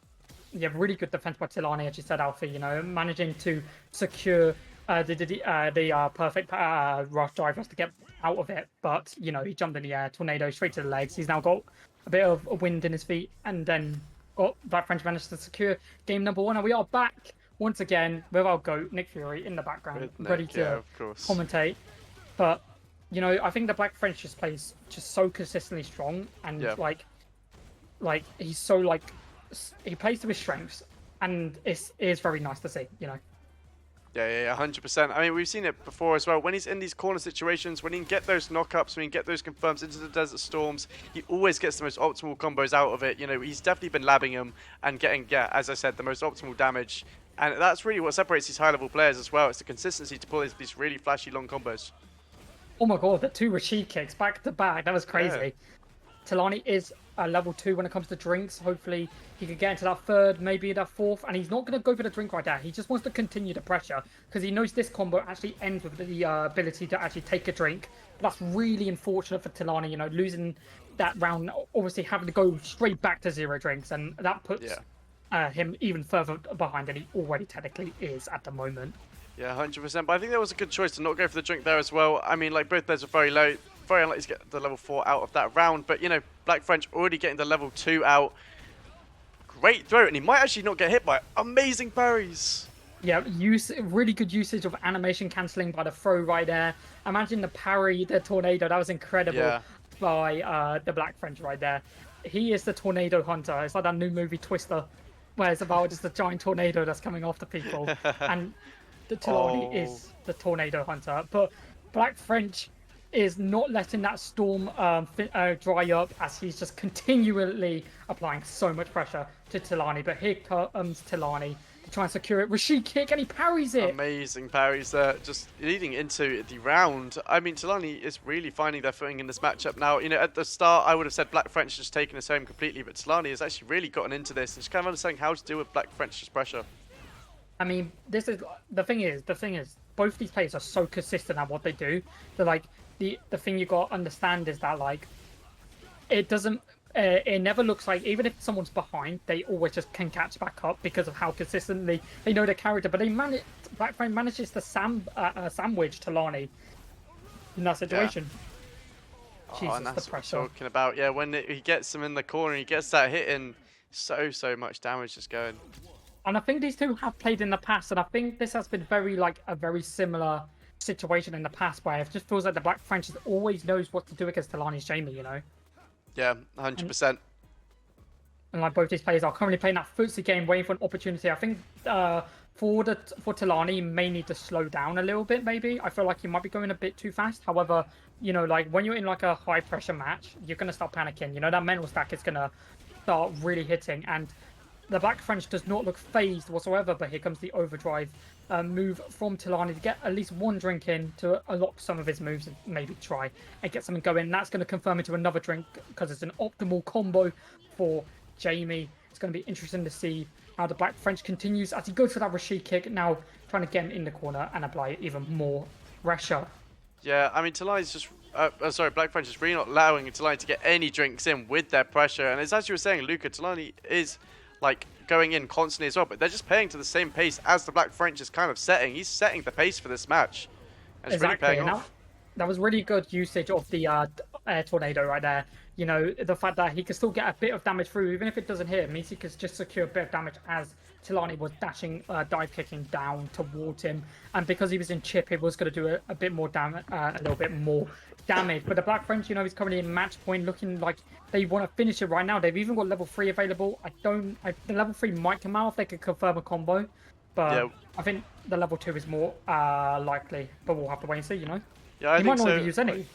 yeah, really good defense by Tilani, as you said, Alfie. You know, managing to secure the perfect rush drive just to get out of it. But you know, he jumped in the air, tornado straight to the legs. He's now got a bit of wind in his feet, and then got Black French managed to secure game number one. And we are back once again with our GOAT, Nick Fury, in the background, With Nick, ready yeah, to of course. commentate. But you know, I think the Black French just plays just so consistently strong, and Yeah. like he's so like he plays to his strengths, and it is very nice to see. You know. Yeah, 100%. I mean, we've seen it before as well. When he's in these corner situations, when he can get those knockups, when he can get those confirms into the Desert Storms, he always gets the most optimal combos out of it. You know, he's definitely been labbing them and getting, yeah, as I said, the most optimal damage. And that's really what separates these high-level players as well. It's the consistency to pull these really flashy long combos. Oh my god, the two Rashid kicks back to back. That was crazy. Yeah. Talani is a level 2 when it comes to drinks. Hopefully, he could get into that third, maybe that fourth. And he's not going to go for the drink right there. He just wants to continue the pressure because he knows this combo actually ends with the ability to actually take a drink. But that's really unfortunate for Talani, you know, losing that round, obviously having to go straight back to 0 drinks. And that puts him even further behind than he already technically is at the moment. Yeah, 100%. But I think that was a good choice to not go for the drink there as well. I mean, like, both those are very low. Very unlikely to get the level 4 out of that round. But, you know, Black French already getting the level 2 out. Great throw. And he might actually not get hit by it. Amazing parries. Yeah, really good usage of animation cancelling by the throw right there. Imagine the parry, the tornado. That was incredible by the Black French right there. He is the tornado hunter. It's like that new movie Twister, where it's about just a giant tornado that's coming after people. And the Tilani is the tornado hunter. But Black French is not letting that storm dry up as he's just continually applying so much pressure to Tilani. But here comes Tilani to try and secure it. Rashid kick, and he parries it. Amazing parries there, just leading into the round. I mean, Tilani is really finding their footing in this matchup now. You know, at the start, I would have said Black French just taken us home completely, but Tilani has actually really gotten into this and just kind of understanding how to deal with Black French's pressure. I mean, this is the thing is both these players are so consistent at what they do. They're like the thing you got to understand is that like it doesn't it never looks like, even if someone's behind, they always just can catch back up because of how consistently they know their character. But Black French manages to sandwich Talani in that situation. Jesus, and that's the what pressure. we're talking about. Yeah, when he gets him in the corner, he gets that hit in, so much damage just going. And I think these two have played in the past, and I think this has been a very similar situation in the past where it just feels like the Black French always knows what to do against Talani's Jamie, you know? Yeah, 100%. And like both these players are currently playing that footsie game, waiting for an opportunity. I think for Talani, he may need to slow down a little bit, maybe. I feel like he might be going a bit too fast. However, you know, like when you're in like a high pressure match, you're going to start panicking. You know, that mental stack is going to start really hitting. And the Black French does not look phased whatsoever, but here comes the overdrive move from Talani to get at least one drink in to unlock some of his moves and maybe try and get something going. And that's going to confirm into another drink because it's an optimal combo for Jamie. It's going to be interesting to see how the Black French continues as he goes for that Rashid kick, now trying to get him in the corner and apply even more pressure. Yeah, I mean, Talani's just... Black French is really not allowing Talani to get any drinks in with their pressure. And as you were saying, Luca, Talani is like going in constantly as well, but they're just playing to the same pace as the Black French is kind of setting. He's setting the pace for this match. And it's really paying off. That was really good usage of the air tornado right there. You know, the fact that he can still get a bit of damage through, even if it doesn't hit, means he can just secure a bit of damage as Talani was dashing, dive kicking down towards him. And because he was in chip, it was going to do a bit more damage, a little bit more damage. But the Black French, you know, he's currently in match point, looking like they want to finish it right now. They've even got level 3 available. The level 3 might come out if they could confirm a combo. But yeah. I think the level 2 is more likely. But we'll have to wait and see, you know? Yeah, I he think might not so. even use any.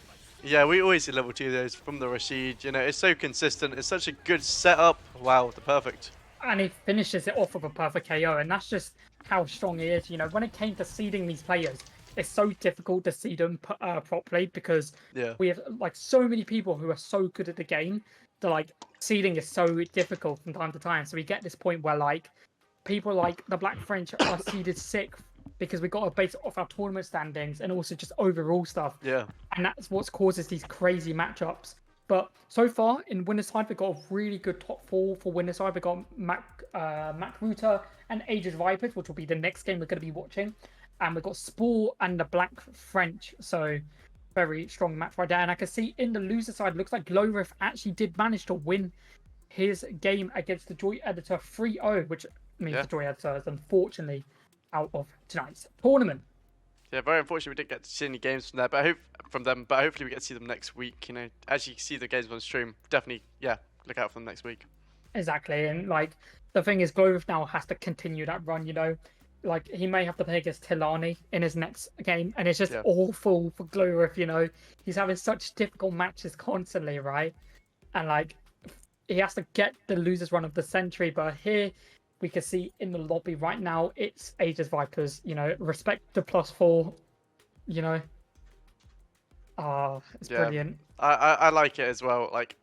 Yeah, we always see level 2 those from the Rashid. You know, it's so consistent. It's such a good setup. Wow, the perfect. and he finishes it off with a perfect KO, and that's just how strong he is. You know, when it came to seeding these players, it's so difficult to seed them properly because Yeah. we have like so many people who are so good at the game that like seeding is so difficult from time to time. So we get this point where like people like the Black French are seeded sixth because we got to base it off our tournament standings and also just overall stuff. Yeah. And that's what causes these crazy matchups. But so far in winner's side, we've got a really good top four for winner's side. We've got Mac Ruta and Aegis Vipers, which will be the next game we're going to be watching. And we've got Spore and the Black French. So very strong match right there. And I can see in the loser side, looks like Glowriff actually did manage to win his game against the Joy Editor 3-0, which means the Joy Editor is unfortunately out of tonight's tournament. Yeah, very unfortunate we didn't get to see any games from there, but hopefully we get to see them next week. You know, as you see the games on stream, definitely, yeah, look out for them next week. Exactly, and like the thing is, Glowriff now has to continue that run. You know, like he may have to play against Tilani in his next game, and it's just awful for Glowriff. You know, he's having such difficult matches constantly, right? And like he has to get the losers run of the century, but here we can see in the lobby right now, it's Aegis Vipers, you know, respect the +4, you know. It's brilliant. I like it as well. Like,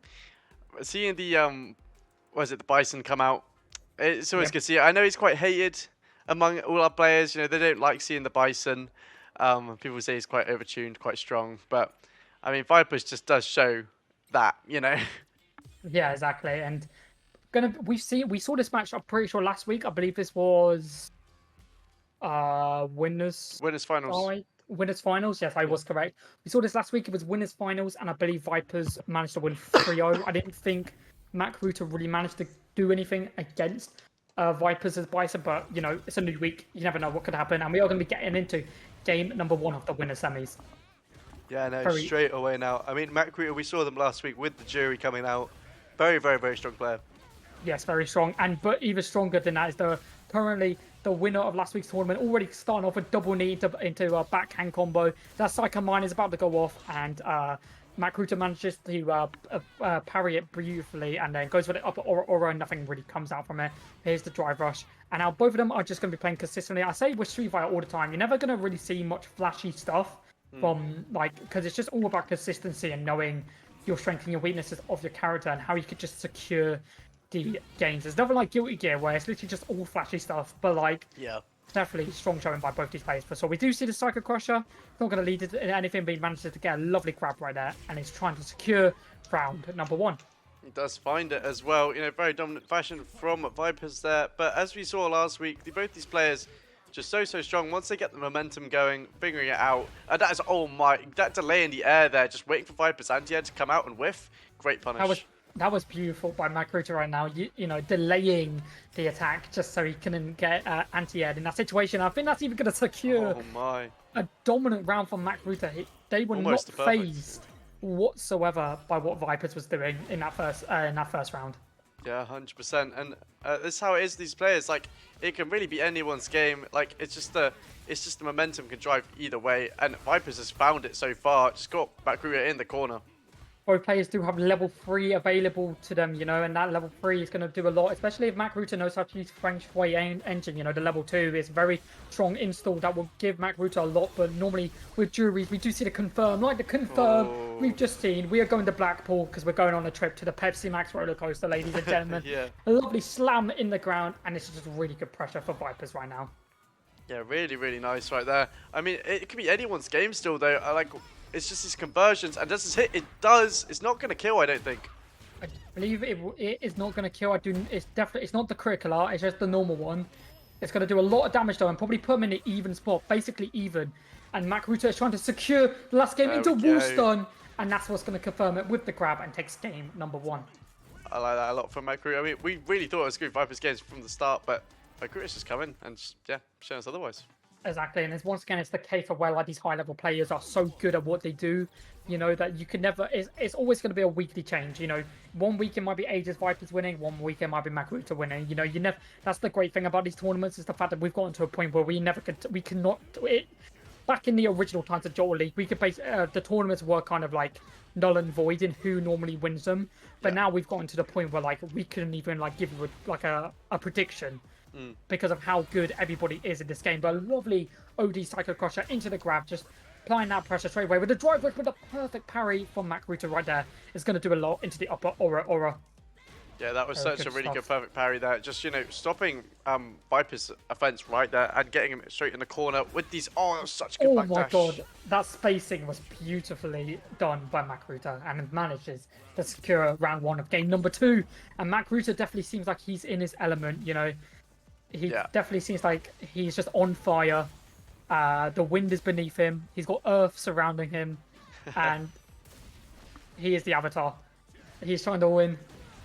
seeing the, the Bison come out, it's always good to see. I know he's quite hated among all our players. You know, they don't like seeing the Bison. People say he's quite overtuned, quite strong. But, I mean, Vipers just does show that, you know. Yeah, exactly. And we saw this match, I'm pretty sure last week. I believe this was winners finals. Winners finals. Yes, I was correct. We saw this last week. It was winners finals, and I believe Vipers managed to win 3-0. I didn't think Mac Ruta really managed to do anything against Vipers as Bison, but you know, it's a new week. You never know what could happen, and we are going to be getting into game number 1 of the winners semis. Yeah, no, straight away now. I mean, Mac Ruta, we saw them last week with the jury coming out. Very, very, very strong player. Yes, very strong. But even stronger than that is currently the winner of last week's tournament, already starting off with double knee into a backhand combo. That Psycho Mine is about to go off, and Mac Ruta manages to parry it beautifully and then goes with it up aura, and nothing really comes out from it. Here's the drive rush. And now both of them are just going to be playing consistently. I say with Street Fighter all the time, you're never going to really see much flashy stuff from, like, because it's just all about consistency and knowing your strengths and your weaknesses of your character and how you could just secure the games. There's nothing like Guilty Gear where it's literally just all flashy stuff, but like definitely strong showing by both these players. So we do see the Psycho Crusher. It's not going to lead to anything, but he manages to get a lovely grab right there, and he's trying to secure round number 1. He does find it as well, you know, very dominant fashion from Vipers there. But as we saw last week, both these players just so strong. Once they get the momentum going, figuring it out, and that is, oh my, that delay in the air there, just waiting for Vipers anti-air to come out and whiff. Great punish. That was beautiful by Mac Ruta right now. You know, delaying the attack just so he can get anti-air in that situation. I think that's even going to secure a dominant round from Mac Ruta. They were not phased whatsoever by what Vipers was doing in that first round. Yeah, 100%. And this is how it is. These players, like, it can really be anyone's game. Like, it's just the momentum can drive either way. And Vipers has found it so far. Just got Mac Ruta in the corner. Both players do have level 3 available to them, you know, and that level 3 is going to do a lot, especially if Mac Ruta knows how to use French Way engine. You know, the level 2 is very strong install that will give Mac Ruta a lot, but normally with juries, we do see the confirm. Like the confirm we've just seen, we are going to Blackpool because we're going on a trip to the Pepsi Max roller coaster, ladies and gentlemen. A lovely slam in the ground, and it's just really good pressure for Vipers right now. Yeah, really, really nice right there. I mean, it could be anyone's game still, though. It's just his conversions, and does this hit? It does. It's not going to kill, I don't think. I believe it is not going to kill. It's not the critical art. It's just the normal one. It's going to do a lot of damage though, and probably put him in an even spot, basically even. And Mac Ruta is trying to secure the last game into wall stun, and that's what's going to confirm it with the grab and takes game number 1. I like that a lot from Mac Ruta. I mean, we really thought it was good Vipers games from the start, but Mac Ruta's just come in and showing us otherwise. Exactly, and once again, it's the case of where like these high-level players are so good at what they do, you know, that you can never. It's always going to be a weekly change. You know, 1 week it might be Aegis Vipers winning, 1 week it might be Mac Ruta winning. You know, That's the great thing about these tournaments is the fact that we've gotten to a point where we cannot. back in the original times of Jalta League, we could base the tournaments were kind of like null and void in who normally wins them. But Yeah. now we've gotten to the point where like we couldn't even like give you a prediction because of how good everybody is in this game. But a lovely OD Psycho Crusher into the grab, just applying that pressure straight away with the drive rush with a perfect parry from Macruta right there. Is going to do a lot into the upper aura. Yeah, that was Very such a good really good stuff. perfect parry there. Just, stopping Viper's offense right there and getting him straight in the corner with these. Oh, that was such a good Oh backdash. my god, that spacing was beautifully done by Macruta and manages to secure round 1 of game number 2. And Macruta definitely seems like he's in his element, He Yeah. definitely seems like he's just on fire. The wind is beneath him. He's got earth surrounding him. And he is the avatar. He's trying to win.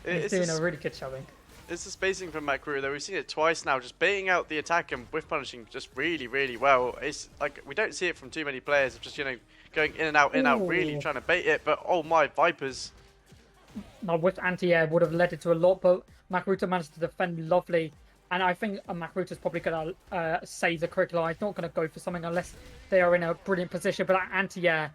He's doing a really good showing. It's the spacing from Macru though. We've seen it twice now, just baiting out the attack and whiff punishing just really, really well. It's like we don't see it from too many players of just, going in and out, really Ooh. trying to bait it. But oh my, Vipers. Now, with anti-air would have led it to a lot, but Macruta managed to defend lovely. And I think Macruta's probably going to save the critical eye. He's not going to go for something unless they are in a brilliant position. But that anti-air,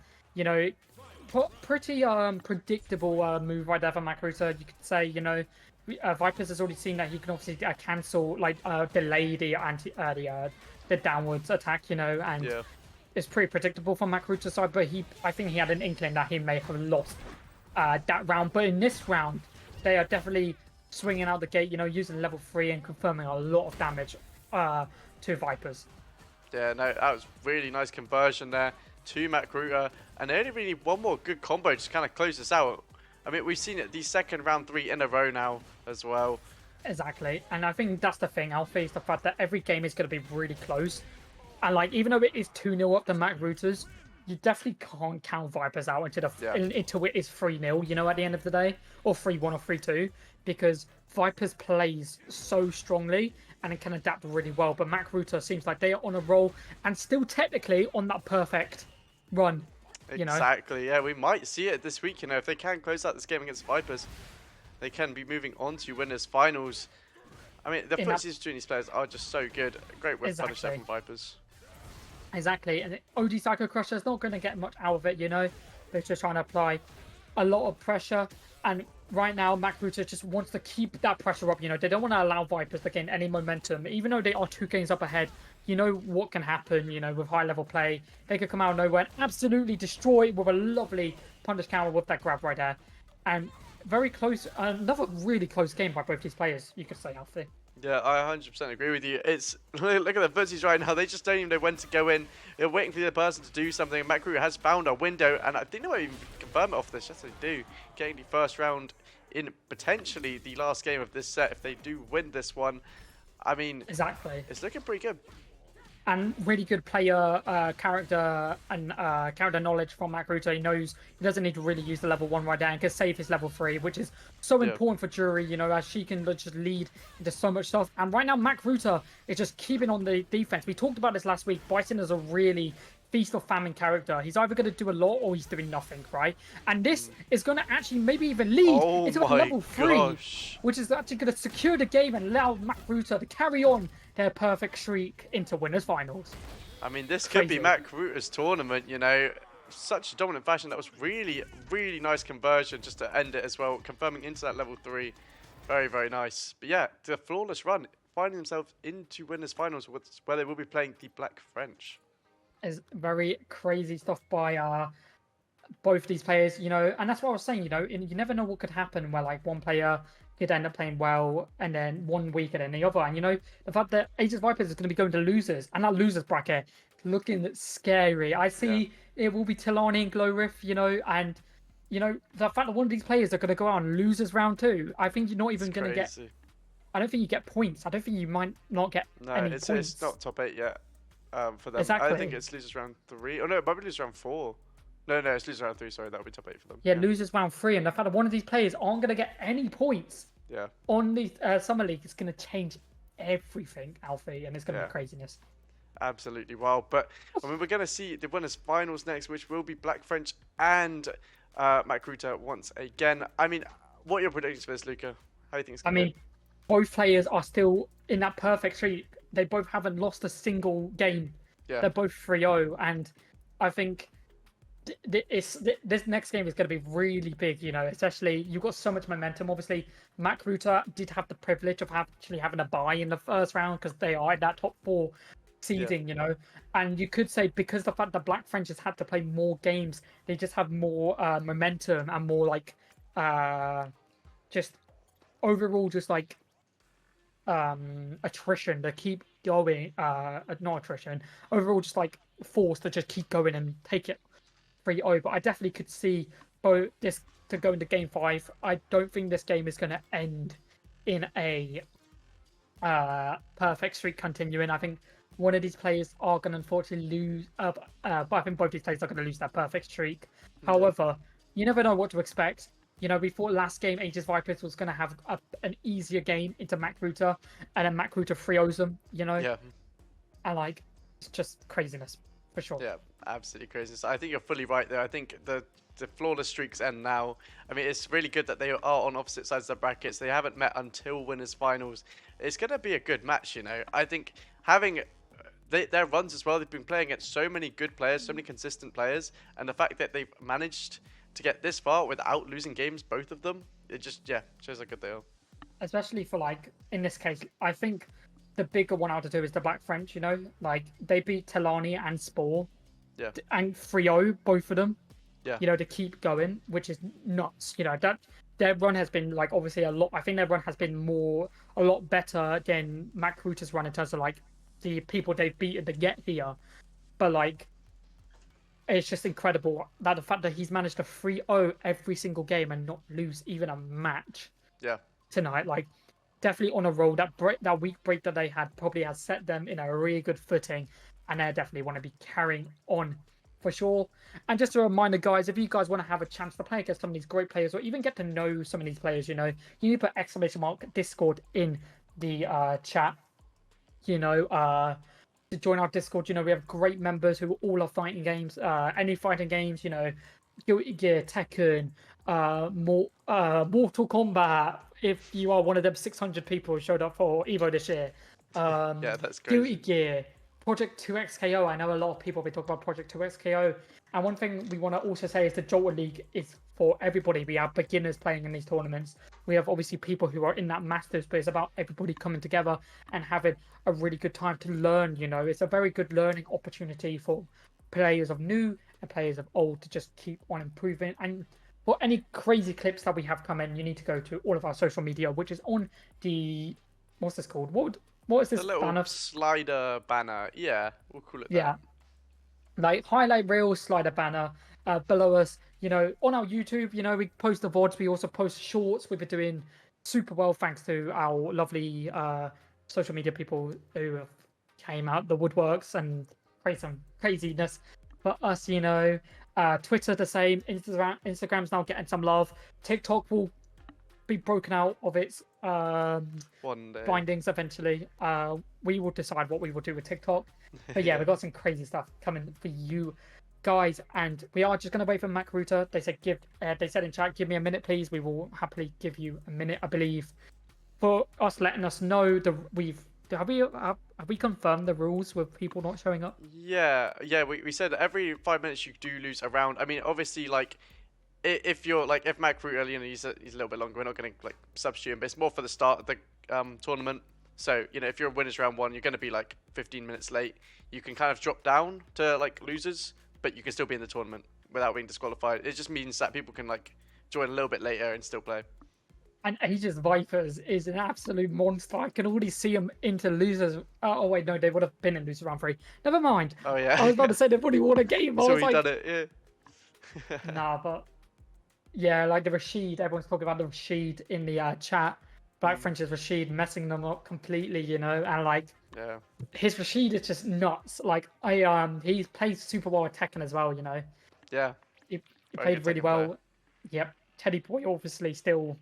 pretty predictable move right there for Macruta. You could say, Vipers has already seen that he can obviously cancel, delay the downwards attack, and Yeah. it's pretty predictable from Macruta's side. But I think he had an inkling that he may have lost that round. But in this round, they are definitely swinging out the gate, using level 3 and confirming a lot of damage to Vipers. Yeah, no, that was really nice conversion there to Macruta. And they only really need one more good combo to kind of close this out. I mean, we've seen it the second round 3 in a row now as well. Exactly, and I think that's the thing, Alfie, is the fact that every game is going to be really close. And even though it is 2-0 up to Macrutas, you definitely can't count Vipers out until it is 3-0, at the end of the day, or 3-1 or 3-2, because Vipers plays so strongly and it can adapt really well. But Macruta seems like they are on a roll and still technically on that perfect run. Exactly, yeah, we might see it this week, if they can close out this game against Vipers, they can be moving on to winners finals. I mean, the footsies between these players are just so good. Great whip punish there from Vipers. Exactly, and OD Psycho Crusher is not going to get much out of it, They're just trying to apply a lot of pressure, and right now Macruta just wants to keep that pressure up, They don't want to allow Vipers to gain any momentum, even though they are 2 games up ahead. You know what can happen, with high-level play. They could come out of nowhere and absolutely destroy with a lovely punish counter with that grab right there. And very close, another really close game by both these players, you could say, Alfie. Yeah, I 100% agree with you. It's look at the footsies right now. They just don't even know when to go in. They're waiting for the other person to do something. Macru has found a window, and I think they might even confirm it off this. Yes, they do. Getting the first round in potentially the last game of this set if they do win this one. I mean, exactly. It's looking pretty good. And really good player character and character knowledge from Macruta. He knows he doesn't need to really use the level 1 right there and can save his level 3, which is so important for Jury, as she can just lead into so much stuff. And right now, Macruta is just keeping on the defense. We talked about this last week. Bison is a really feast or famine character. He's either going to do a lot or he's doing nothing, right? And this is going to actually maybe even lead into level 3, which is actually going to secure the game and allow Macruta to carry on their perfect streak into winners finals. I mean, this could be Macruta's tournament, such a dominant fashion. That was really, really nice conversion just to end it as well, confirming into that level 3. Very, very nice. But yeah, the flawless run, finding themselves into winners finals where they will be playing the Black French. Is very crazy stuff by both these players, and that's what I was saying, you never know what could happen where one player could end up playing well and then one weaker than the other. And the fact that Aegis Vipers is going to be going to losers, and that losers bracket looking scary. I see it will be Tilani and Glowriff, and the fact that one of these players are going to go out and losers round 2, I think you're not even going to get. I don't think you get points. I don't think you might not get any points. It's not top 8 yet for them. Exactly. I think it's losers round 3. Oh no, probably losers round 4. No, it's losers round 3. Sorry, that would be top 8 for them. Yeah, losers round 3, and the fact that one of these players aren't going to get any points. Yeah. On the Summer League, it's going to change everything, Alfie, and it's going to be craziness. Absolutely wild. But I mean, we're going to see the winners finals next, which will be Black French and Macruta once again. I mean, what are your predictions for this, Luca? How do you think it's going to go? Both players are still in that perfect streak. They both haven't lost a single game Yeah. They're both 3-0, and I think this next game is going to be really big, especially you've got so much momentum. Obviously, Mac Ruta did have the privilege of actually having a bye in the first round because they are in that top four Yeah. seeding, and you could say because the fact that Black French has had to play more games, they just have more momentum and more like just overall just like attrition to keep going, not attrition, overall just like force to just keep going and take it 3-0. But I definitely could see both this to go into game 5. I don't think this game is going to end in a perfect streak continuing. I think one of these players are going to unfortunately lose, but I think both these players are going to lose that perfect streak. Yeah. However, you never know what to expect. We thought last game Aegis Vipers was going to have an easier game into Macruta, and then Macruta 3-0s them, Yeah. and like, it's just craziness, for sure. Yeah, absolutely crazy. So I think you're fully right there. I think the flawless streaks end now. I mean, it's really good that they are on opposite sides of the brackets. They haven't met until winners finals. It's gonna be a good match, I think having their runs as well. They've been playing against so many good players, so many consistent players, and the fact that they've managed to get this far without losing games, both of them, it just shows how good they are. Especially for like in this case, I think the bigger one out of two is the Black French. Like they beat Telani and Spore, Yeah, and 3-0 both of them. yeah, To keep going, which is nuts. That their run has been like obviously a lot. I think their run has been a lot better than Mac Ruta's run in terms of like the people they've beaten to get here. But like, it's just incredible that the fact that he's managed to 3-0 every single game and not lose even a match yeah, tonight. Like, definitely on a roll. That week break that they had probably has set them in a really good footing, and they definitely want to be carrying on for sure. And just a reminder, guys, if you guys want to have a chance to play against some of these great players, or even get to know some of these players, you need to put ! Discord in the chat. To join our Discord, we have great members who all are fighting games. Any fighting games, Guilty Gear, Tekken, Mortal Kombat. If you are one of them 600 people who showed up for Evo this year, yeah. That's Guilty crazy. Gear, Project 2XKO. I know a lot of people have been talking about Project 2XKO. And one thing we want to also say is the Jalta League is for everybody. We have beginners playing in these tournaments. We have obviously people who are in that Masters, but it's about everybody coming together and having a really good time to learn. It's a very good learning opportunity for players of new and players of old to just keep on improving. And for any crazy clips that we have come in, you need to go to all of our social media, which is on the what's this called? What is The this little banner? slider banner. Yeah, we'll call it that. Yeah, like highlight reel slider banner below us. On our YouTube, we post the VODs. We also post shorts. We've been doing super well thanks to our lovely social media people who have came out the woodworks and create some craziness for us. Twitter the same. Instagram's now getting some love. TikTok will be broken out of its One day. bindings eventually. We will decide what we will do with TikTok. But yeah, we've got some crazy stuff coming for you guys, and we are just going to wait for Mac Ruta. They said in chat, give me a minute, please. We will happily give you a minute, I believe, for us letting us know have we confirmed the rules with people not showing up? Yeah, we said every 5 minutes you do lose a round. I mean, obviously, like, if you're like, if Mac Fruit early, he's a little bit longer, we're not going to like substitute him, but it's more for the start of the tournament. So, if you're winners round one, you're going to be like 15 minutes late. You can kind of drop down to like losers, but you can still be in the tournament without being disqualified. It just means that people can like join a little bit later and still play. And Aegis Vipers is an absolute monster. I can already see them into losers. Oh wait, no, they would have been in loser round 3. Never mind. Oh yeah. I was about to say they've already won a game. I So was he like, done it, yeah. nah, but yeah, like the Rashid. Everyone's talking about the Rashid in the chat. Black French's Rashid messing them up completely, and like Yeah. his Rashid is just nuts. Like he plays super well at Tekken as well. Yeah. He Very played good really Tekken player. well. Yep, Teddy Boy obviously still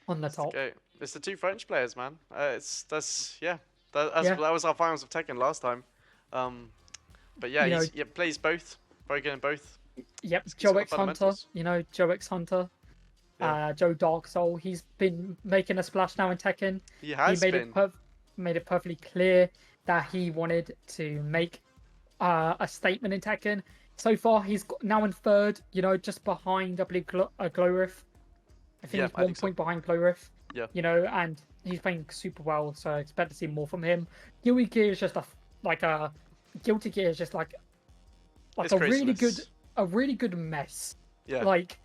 on the top. Okay. It's the two French players, man. That's Yeah. that was our finals of Tekken last time. But yeah, You know, he plays both. Very good in both. Yep, He's Joe got X Hunter. fundamentals. Joe X Hunter. Yeah. Joe Dark Soul. He's been making a splash now in Tekken. He has He been. made it perfectly clear that he wanted to make a statement in Tekken. So far, now in third, just behind, I believe, Glowriff. I think Yeah, he's I one think so. point behind Glowriff, Yeah, and he's playing super well, so I expect to see more from him. Guilty Gear is just like a Guilty Gear is just like it's craziness. a really good mess. Yeah, Like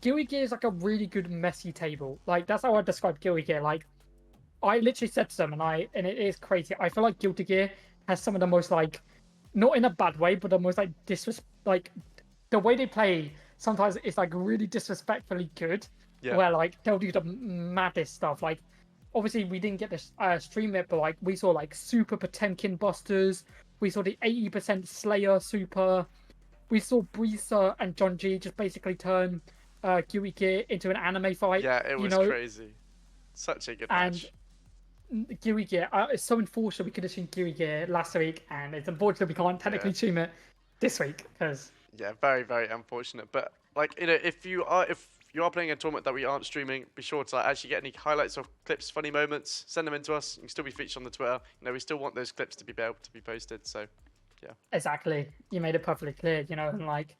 Guilty Gear is like a really good messy table. Like that's how I describe Guilty Gear. Like I literally said to them, and it is crazy. I feel like Guilty Gear has some of the most like, not in a bad way, but the most like like the way they play. Sometimes it's like really disrespectfully good, yeah, where like they'll do the maddest stuff. Like obviously we didn't get to stream it, but like we saw like super Potemkin busters. We saw the 80% Slayer super. We saw Brisa and John G just basically turn Guilty Gear into an anime fight. yeah. It You was know, crazy. Such a good and match. Geary Gear. It's so unfortunate we could have seen Geary Gear last week, and it's unfortunate we can't Yeah, technically stream it this week because yeah. Very, very unfortunate. But like, if you are playing a tournament that we aren't streaming, be sure to like, actually get any highlights or clips, funny moments, send them in to us. You can still be featured on the Twitter. We still want those clips to be able to be posted. So, yeah. exactly you made it perfectly clear. And like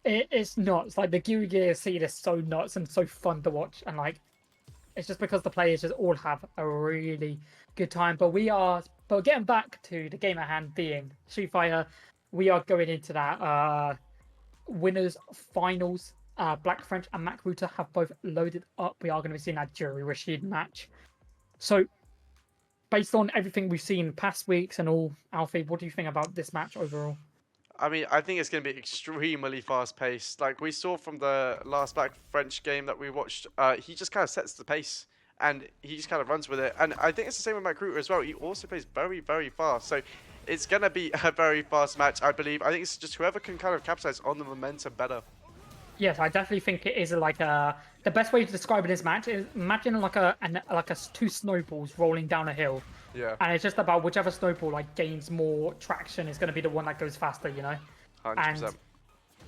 it's nuts. Like the Geary Gear scene is so nuts and so fun to watch, and like it's just because the players just all have a really good time. But getting back to the game at hand being Street Fighter, we are going into that winners finals. Black French and Mac Ruta have both loaded up. We are going to be seeing that Jury Rashid match. So, based on everything we've seen past weeks and all, Alfie, what do you think about this match overall? I mean, I think it's going to be extremely fast paced. Like we saw from the last Black French game that we watched, he just kind of sets the pace and he just kind of runs with it. And I think it's the same with Matt Kruger as well. He also plays very, very fast. So it's going to be a very fast match, I believe. I think it's just whoever can kind of capitalize on the momentum better. Yes, I definitely think it is like a. The best way to describe it is match is imagine like a two snowballs rolling down a hill, Yeah, and it's just about whichever snowball like gains more traction is going to be the one that goes faster, And 100%.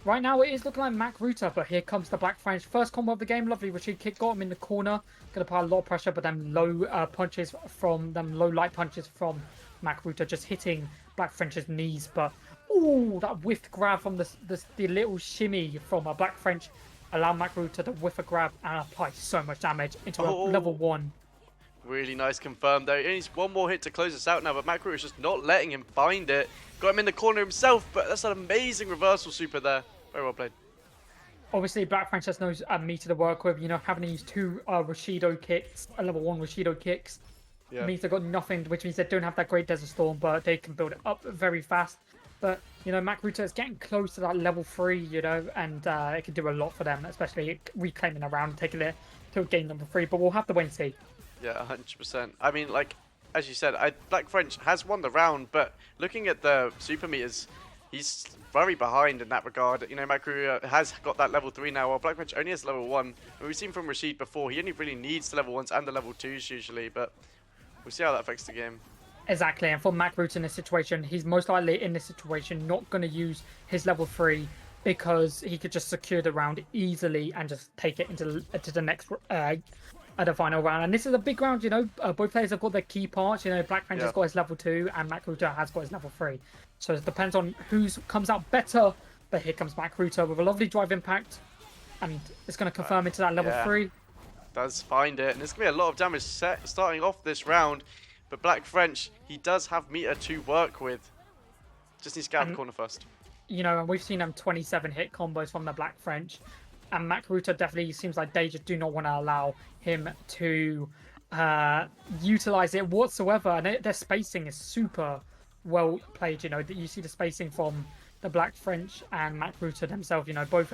right now it is looking like Mac Ruta, but here comes the Black French first combo of the game. Lovely Rashid kick got him in the corner, going to apply a lot of pressure, but then low light punches from Mac Ruta just hitting Black French's knees, but. Ooh, that whiffed grab from the little shimmy from a Black French allow Macro to whiff a grab and apply so much damage into a level Oh, 1. really nice confirm there. He needs one more hit to close us out now, but Macro is just not letting him find it. Got him in the corner himself, but that's an amazing reversal super there. Very well played. Obviously, Black French just knows a meter to work with. Having these two Rashido kicks, level 1 Rashido kicks, Yeah. means they've got nothing, which means they don't have that great Desert Storm, but they can build it up very fast. But, Mac Ruta is getting close to that level 3, and it can do a lot for them, especially reclaiming a round and taking it to game number 3. But we'll have to wait and see. Yeah, 100%. I mean, like, as you said, Black French has won the round, but looking at the super meters, he's very behind in that regard. Macru has got that level 3 now, while Black French only has level 1. And we've seen from Rashid before, he only really needs the level 1s and the level 2s usually, but we'll see how that affects the game. Exactly, and for Mac Root in this situation, he's most likely in this situation not going to use his level 3 because he could just secure the round easily and just take it into the next the final round. And this is a big round, both players have got their key parts. Black French has got his level 2 and Mac Ruta has got his level 3. So it depends on who comes out better. But here comes Mac Ruta with a lovely drive impact, and it's going to confirm into that level 3. Does find it, and there's going to be a lot of damage starting off this round. But Black French, he does have meter to work with. Just needs to get out of the corner first. And we've seen them 27 hit combos from the Black French. And Mac Ruta definitely seems like they just do not want to allow him to utilize it whatsoever. And their spacing is super well played. You see the spacing from the Black French and Mac Ruta themselves, both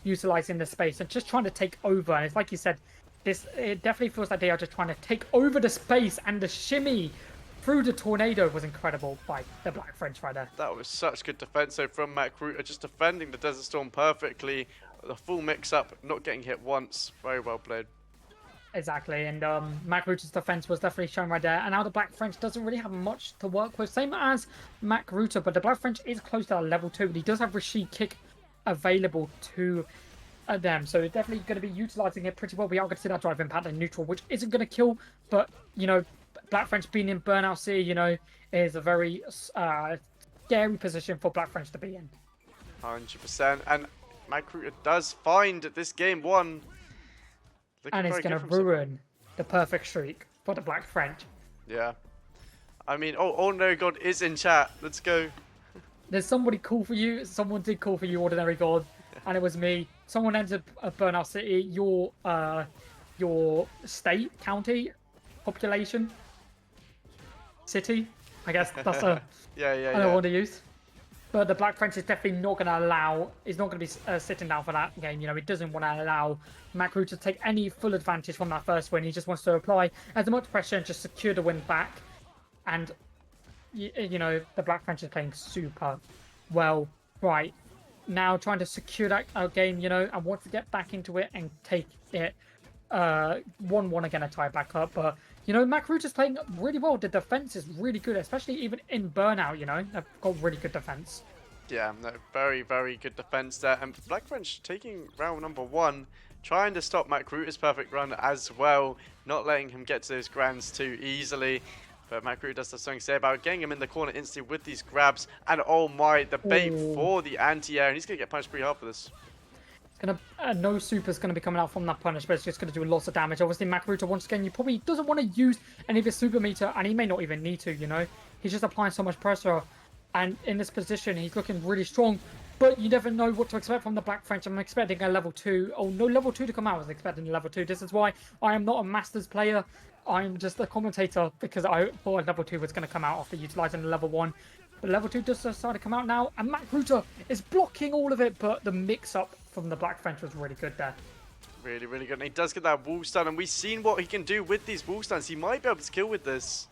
utilizing the space and just trying to take over. And it's like you said, it definitely feels like they are just trying to take over the space, and the shimmy through the tornado was incredible by the Black French right there. That was such good defense from Mac Ruta, just defending the Desert Storm perfectly. The full mix-up, not getting hit once. Very well played. Exactly, and Mac Ruta's defense was definitely shown right there. And now the Black French doesn't really have much to work with. Same as Mac Ruta, but the Black French is close to level 2. But he does have Rashid kick available to them, so it's definitely going to be utilizing it pretty well. We are going to see that drive impact in neutral, which isn't going to kill, but Black French being in Burnout City, is a very scary position for Black French to be in. 100%. And Magruder does find this game one. Looking And it's very going good to from himself. ruin the perfect streak for the Black French. Yeah. I mean, Ordinary God is in chat. Let's go. There's somebody call for you. Someone did call for you, Ordinary God, and it was me. Someone entered Burnout City. Your state, county, population, city. I guess that's a I want to use. But the Black French is definitely not going to allow. He's not going to be sitting down for that game. You know, he doesn't want to allow Macru to take any full advantage from that first win. He just wants to apply as much pressure and just secure the win back. And you know, the Black French is playing super well. Right now, trying to secure that game. You know, and wants to get back into it and take it 1-1 again, a tie back up. But you know, Macru is playing really well. The defense is really good, especially even in Burnout. You know, they've got really good defense. Yeah, no, very, very good defense there. And Black French taking round number 1, trying to stop Macruder's perfect run as well, not letting him get to those grands too easily. But Macru does have something to say about getting him in the corner instantly with these grabs. And oh my, the bait for the anti-air. And he's going to get punished pretty hard for this. No super's going to be coming out from that punish, but it's just going to do lots of damage. Obviously, Macruta, once again, he probably doesn't want to use any of his super meter, and he may not even need to, you know? He's just applying so much pressure, and in this position, he's looking really strong, but you never know what to expect from the Black French. I'm expecting a level 2. Oh, no level 2 to come out. I was expecting a level 2. This is why I am not a Masters player. I'm just a commentator, because I thought level 2 was going to come out after utilizing the level 1. But level 2 does decide to come out now, and Macruta is blocking all of it, but the mix-up from the Black French was really good there. Really, really good. And he does get that wall stun, and we've seen what he can do with these wall stuns. He might be able to kill with this.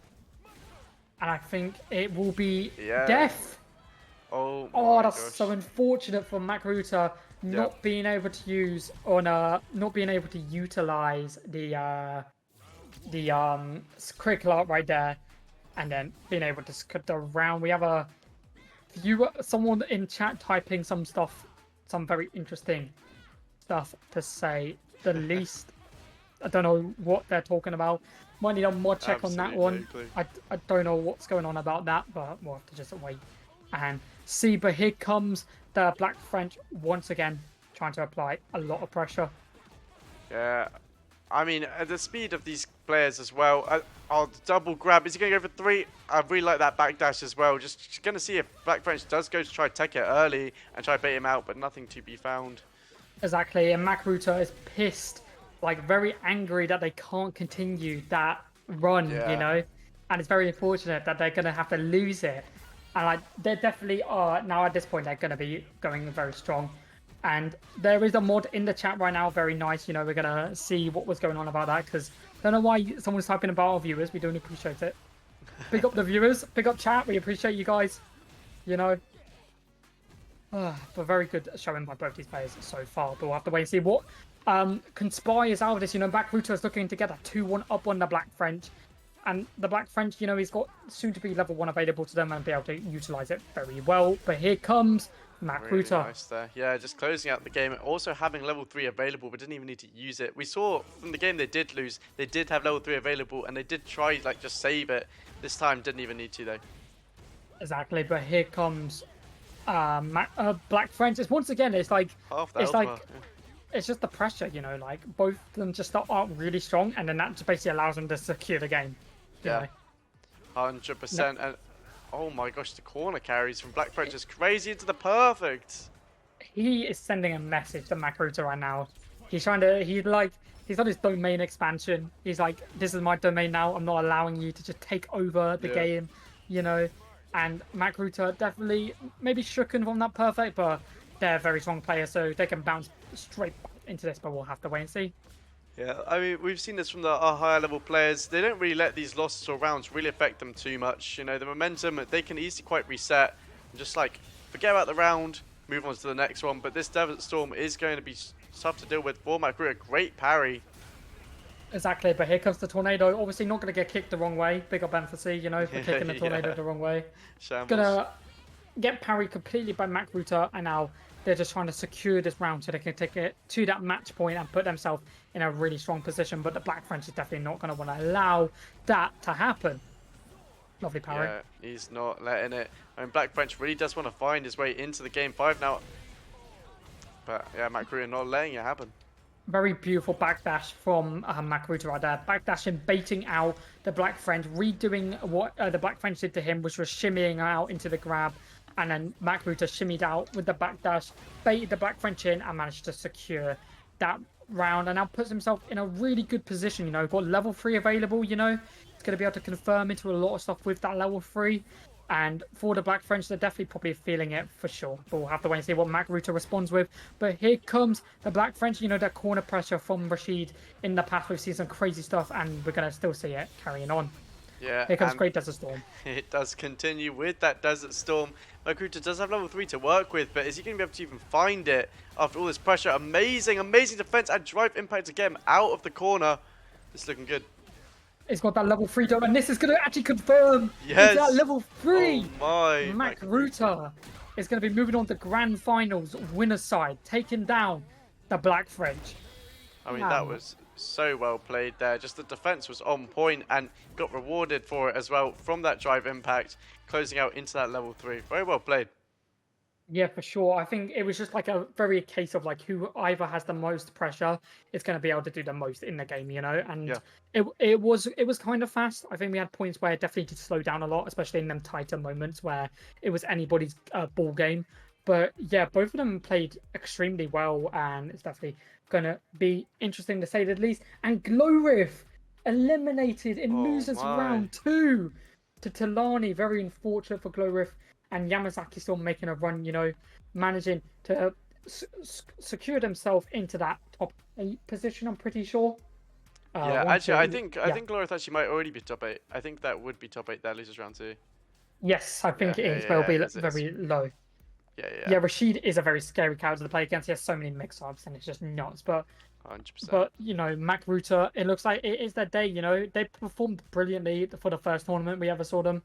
And I think it will be death. Oh, that's gosh. so unfortunate for Macruta not being able to use not being able to utilize the critical art right there, and then being able to cut the round. We have someone in chat typing some very interesting stuff to say the least. I don't know what they're talking about. Might need a mod check on that one. I don't know what's going on about that, but we'll have to just wait and see. But here comes the Black French once again, trying to apply a lot of pressure. Yeah, I mean, at the speed of these players as well. Double grab. Is he going to go for 3? I really like that backdash as well. Just going to see if Black French does go to try to take it early and try to bait him out, but nothing to be found. Exactly, and Macruta is pissed, like very angry that they can't continue that run, you know? And it's very unfortunate that they're going to have to lose it. And like, they definitely are, now at this point, they're going to be going very strong. And there is a mod in the chat right now, very nice. You know, we're going to see what was going on about that, because I don't know why someone's typing about our viewers. We don't appreciate it. Pick up the viewers, pick up chat. We appreciate you guys, you know. But very good showing by both these players so far. But we'll have to wait and see what conspires out of this. You know, Macruta is looking to get a 2-1 up on the Black French. And the Black French, you know, he's got soon to be level 1 available to them and be able to utilize it very well. But here comes Macruta. Really nice there. Yeah, just closing out the game. Also having level 3 available, but didn't even need to use it. We saw from the game they did lose, they did have level 3 available, and they did try, like, just save it. This time, didn't even need to, though. Exactly, but here comes Black French. It's once again, it's like, it's just the pressure, you know, like, both of them just start out really strong, and then that just basically allows them to secure the game. Yeah, 100%. And oh my gosh, the corner carries from Black French is crazy into the perfect. He is sending a message to Macruta right now. He's trying to, he's on his domain expansion. He's like, this is my domain now. I'm not allowing you to just take over the game, you know. And Macruta definitely maybe shooken from that perfect, but they're a very strong player, so they can bounce straight into this, but we'll have to wait and see. Yeah, I mean, we've seen this from our higher level players. They don't really let these losses or rounds really affect them too much. You know, the momentum, they can easily quite reset and just like forget about the round, move on to the next one. But this Desert Storm is going to be tough to deal with for Macruta. Great parry. Exactly, but here comes the tornado. Obviously not going to get kicked the wrong way. Big up emphasis, you know, for kicking the tornado the wrong way. Shambles. Gonna get parried completely by Macruta, and now they're just trying to secure this round so they can take it to that match point and put themselves in a really strong position. But the Black French is definitely not going to want to allow that to happen. Lovely parry. Yeah, he's not letting it. I mean, Black French really does want to find his way into the game 5 now. But yeah, Macru not letting it happen. Very beautiful backdash from Makaruta right there. Backdashing, baiting out the Black French, redoing what the Black French did to him, which was shimmying out into the grab. And then Makaruta shimmied out with the backdash, baited the Black French in, and managed to secure that round. And now puts himself in a really good position. You know, got level 3 available, you know. He's going to be able to confirm into a lot of stuff with that level 3. And for the Black French, they're definitely probably feeling it for sure. But we'll have to wait and see what Makaruta responds with. But here comes the Black French. You know, that corner pressure from Rashid in the past. We've seen some crazy stuff, and we're going to still see it carrying on. Yeah, Here comes Great Desert Storm. It does continue with that Desert Storm. Makaruta does have level 3 to work with, but is he going to be able to even find it after all this pressure? Amazing, amazing defense and drive impact to get him out of the corner. It's looking good. It's got that level 3 done, and this is going to actually confirm. Yes. It's that level 3. Oh my. Makaruta is going to be moving on to Grand Finals, winner's side, taking down the Black French. I mean, that was so well played there. Just the defense was on point and got rewarded for it as well from that drive impact, closing out into that level 3. Very well played. Yeah, for sure. I think it was just like a very case of like who either has the most pressure is going to be able to do the most in the game, you know. And it was kind of fast. I think we had points where it definitely did slow down a lot, especially in them tighter moments where it was anybody's ball game. But yeah, both of them played extremely well, and it's definitely going to be interesting to say the least. And Glorif eliminated in losers round 2 to Talani. Very unfortunate for Glorif. And Yamazaki still making a run, you know, managing to secure themselves into that top 8 position, I'm pretty sure. Yeah, actually, I think Glorith actually might already be top 8. I think that would be top 8 that loses round 2. Yes, I think it is, but it'll be very low. Yeah, Rashid is a very scary character to play against. He has so many mix-ups, and it's just nuts. But 100%. But, you know, Makaruta, it looks like it is their day, you know. They performed brilliantly for the first tournament we ever saw them,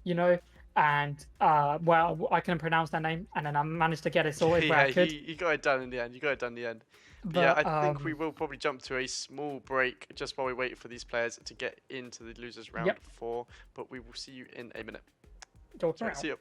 you know. And, well, I couldn't pronounce their name, and then I managed to get it sorted where I could. You got it done in the end. You got it done in the end. But yeah, I think we will probably jump to a small break just while we wait for these players to get into the losers round 4. But we will see you in a minute. Right, see you.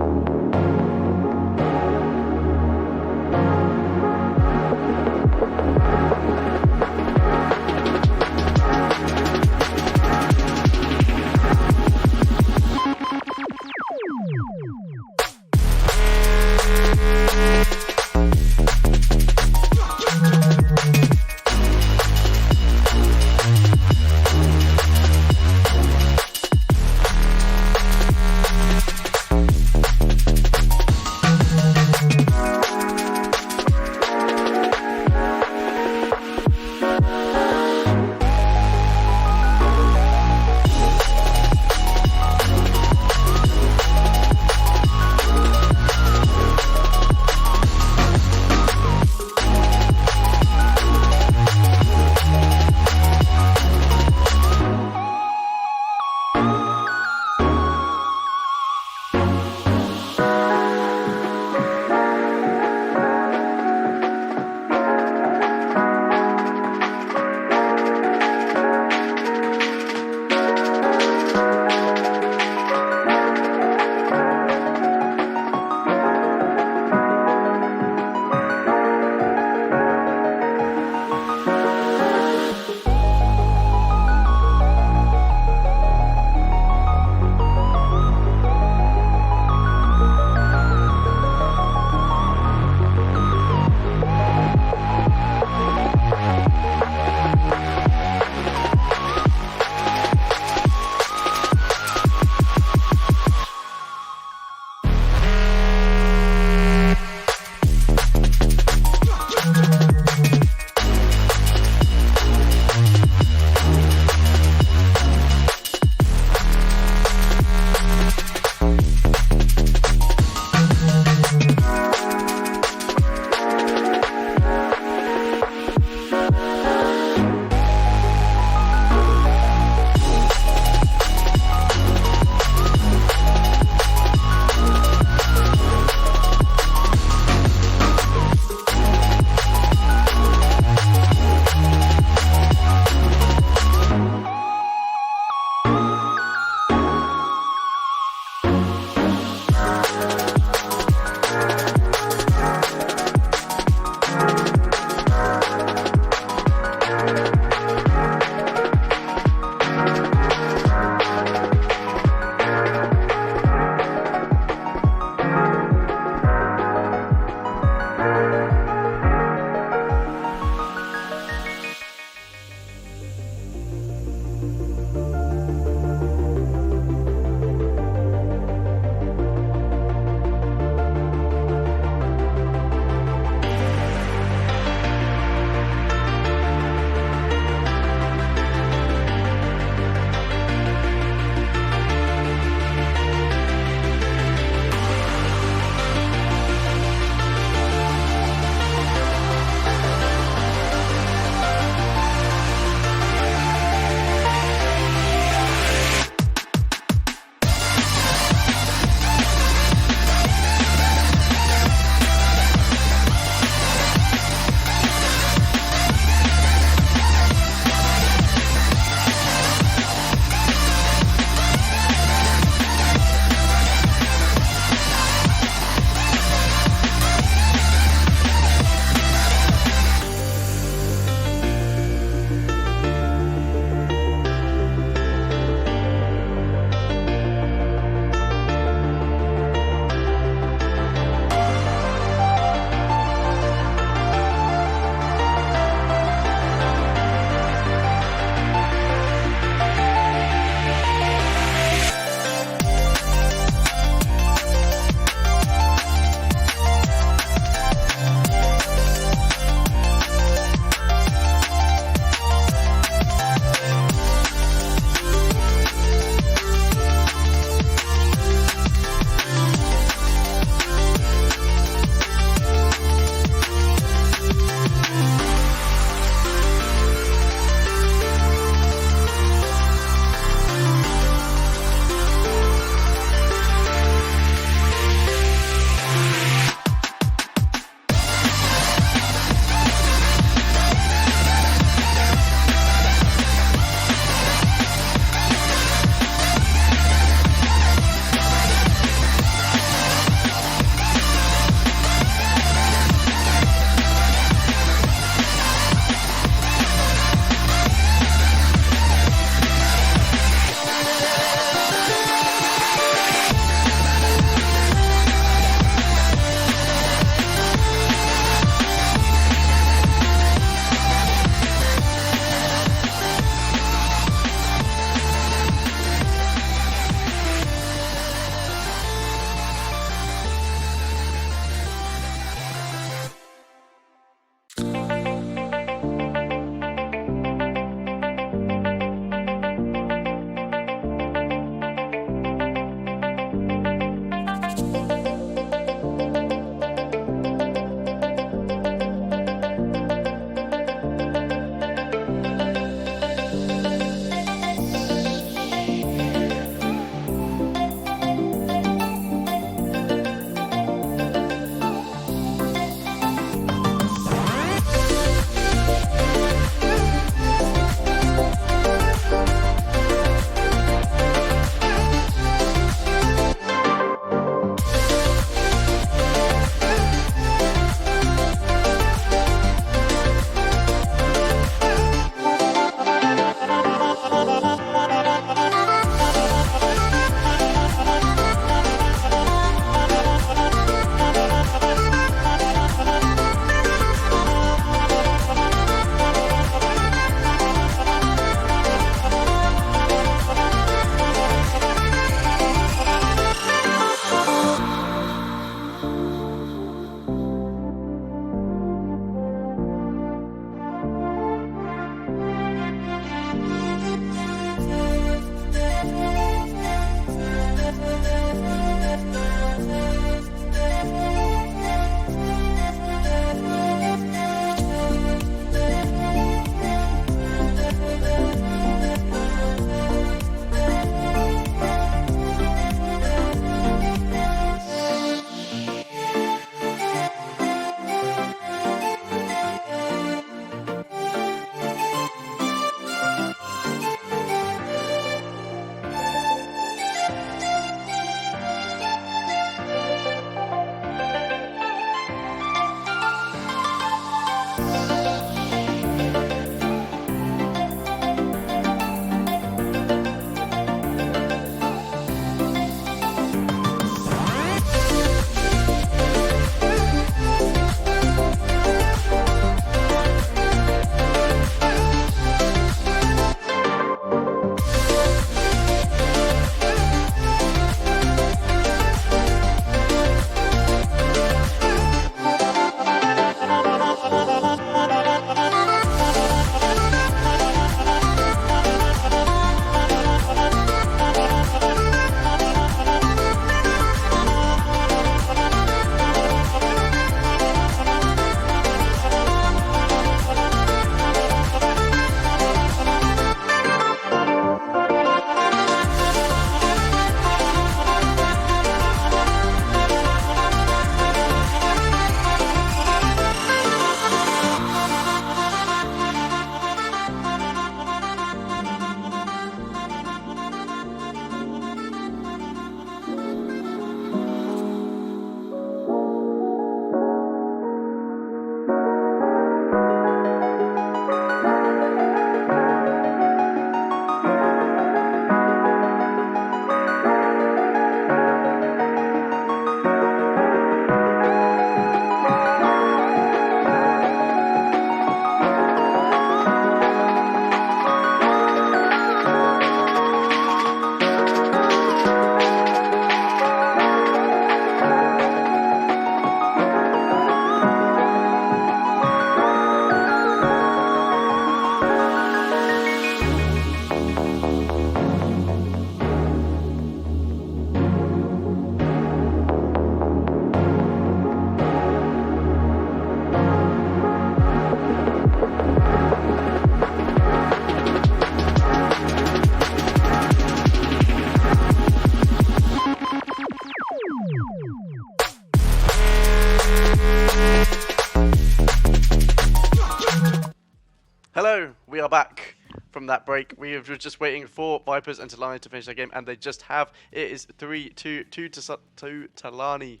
are back from that break. We were just waiting for Vipers and Talani to finish their game, and they just have. It is 3-2 to Talani.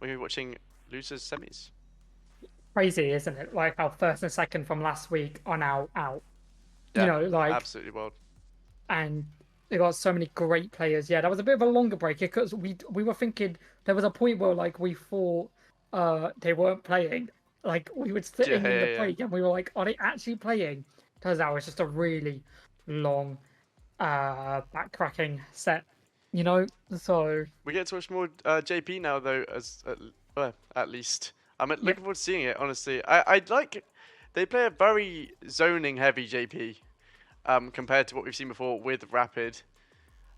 We're watching losers semis. Crazy, isn't it? Like our first and second from last week are now out. Yeah, You know, like, absolutely wild. and they got so many great players. Yeah, that was a bit of a longer break because we were thinking there was a point where like we thought they weren't playing. Like we were Yeah, sitting in yeah, the yeah. break and we were like, are they actually playing? Turns out it's just a really long backcracking set, you know? So We get to watch more JP now, though, as at least. I'm yeah, looking forward to seeing it. Honestly, I like. They play a very zoning heavy JP, compared to what we've seen before with Rapid.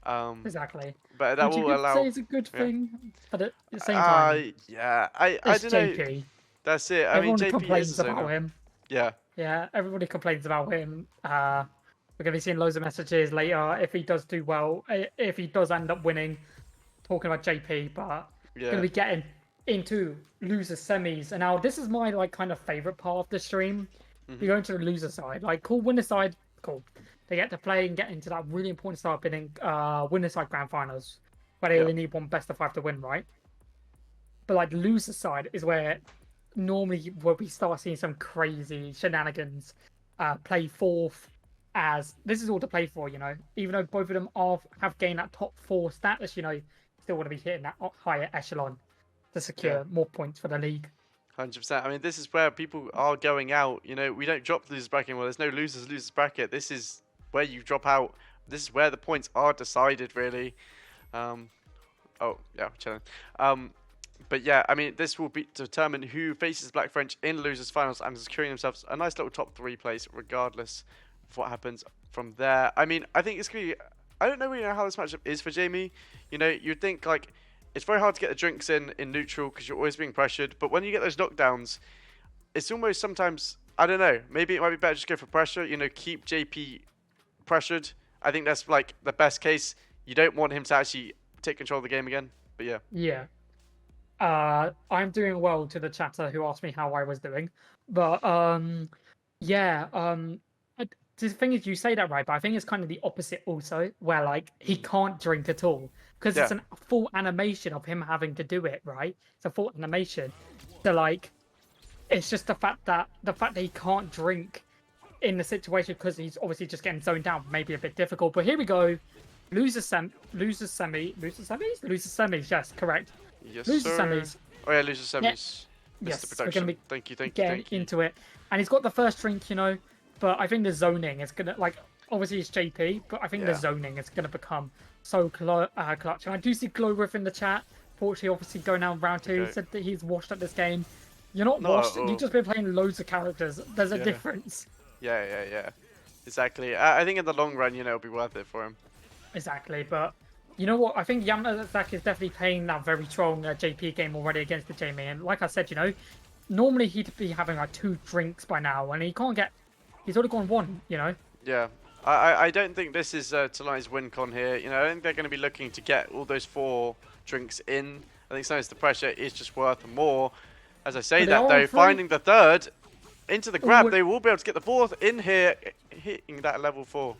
Um, exactly. but that Which you will could say allow. is a good Yeah. thing, but at the same time, Yeah. I it's don't know. JP. That's it. I mean, Everyone JP is complains a about zoner. him. Yeah. Yeah, everybody complains about him. We're gonna be seeing loads of messages later if he does do well, if he does end up winning, talking about JP, but gonna Yeah. be getting into loser semis. And now this is my like kind of favorite part of the stream. Hmm. We go into the loser side, like cool winner side, cool. They get to play and get into that really important start bidding winner side grand finals, where they Yeah. only need one best of 5 to win, right? But like loser side is where normally where we start seeing some crazy shenanigans. Play fourth as this is all to play for, you know. Even though both of them have gained that top 4 status, you know, still want to be hitting that higher echelon to Yeah. secure more points for the league. 100%. I mean, this is where people are going out. You know, we don't drop the losers bracket. Well, there's no losers bracket. This is where you drop out. This is where the points are decided, really. Um, oh, yeah, chilling. But yeah, I mean, this will be determine who faces Black French in losers finals and securing themselves a nice little top 3 place, regardless of what happens from there. I mean, I think it's gonna be. I don't know really know how this matchup is for Jamie. You know, you'd think like it's very hard to get the drinks in neutral because you're always being pressured. But when you get those knockdowns, it's almost sometimes I don't know. Maybe it might be better just go for pressure. You know, keep JP pressured. I think that's like the best case. You don't want him to actually take control of the game again. But yeah. Yeah. I'm doing well to the chatter who asked me how I was doing. But yeah, the thing is you say that right, but I think it's kind of the opposite also, where like he can't drink at all. Because Yeah. it's a full animation of him having to do it, right? It's a full animation. So like it's just the fact that he can't drink in the situation because he's obviously just getting zoned down, maybe a bit difficult. But here we go. Losers semis, yes, correct. Yes, Loser sir. semis. Oh yeah, loser semis. Yeah. Mr. Yes, we're Production. gonna be Thank you, thank you, getting thank you. into it. And he's got the first drink, you know, but I think the zoning is gonna like obviously it's JP, but I think the Yeah. zoning is gonna become so clutch. And I do see Glowriff in the chat. Fortunately, obviously going down round 2, Okay. said that he's washed at this game. You're not Not washed. at all. You've just been playing loads of characters. There's a Yeah. difference. Yeah. Exactly. I think in the long run, you know, it'll be worth it for him. Exactly, but you know what? I think Yamazaki is definitely playing that very strong JP game already against the Jamie. And like I said, you know, normally he'd be having like 2 drinks by now, and he can't get. He's already gone 1, you know. Yeah. I don't think this is Talani's win con here. You know, I think they're going to be looking to get all those 4 drinks in. I think sometimes the pressure is just worth more. As I say But they that are though, on 3. finding the 3rd into the grab, Ooh. they will be able to get the 4th in here, hitting that level 4.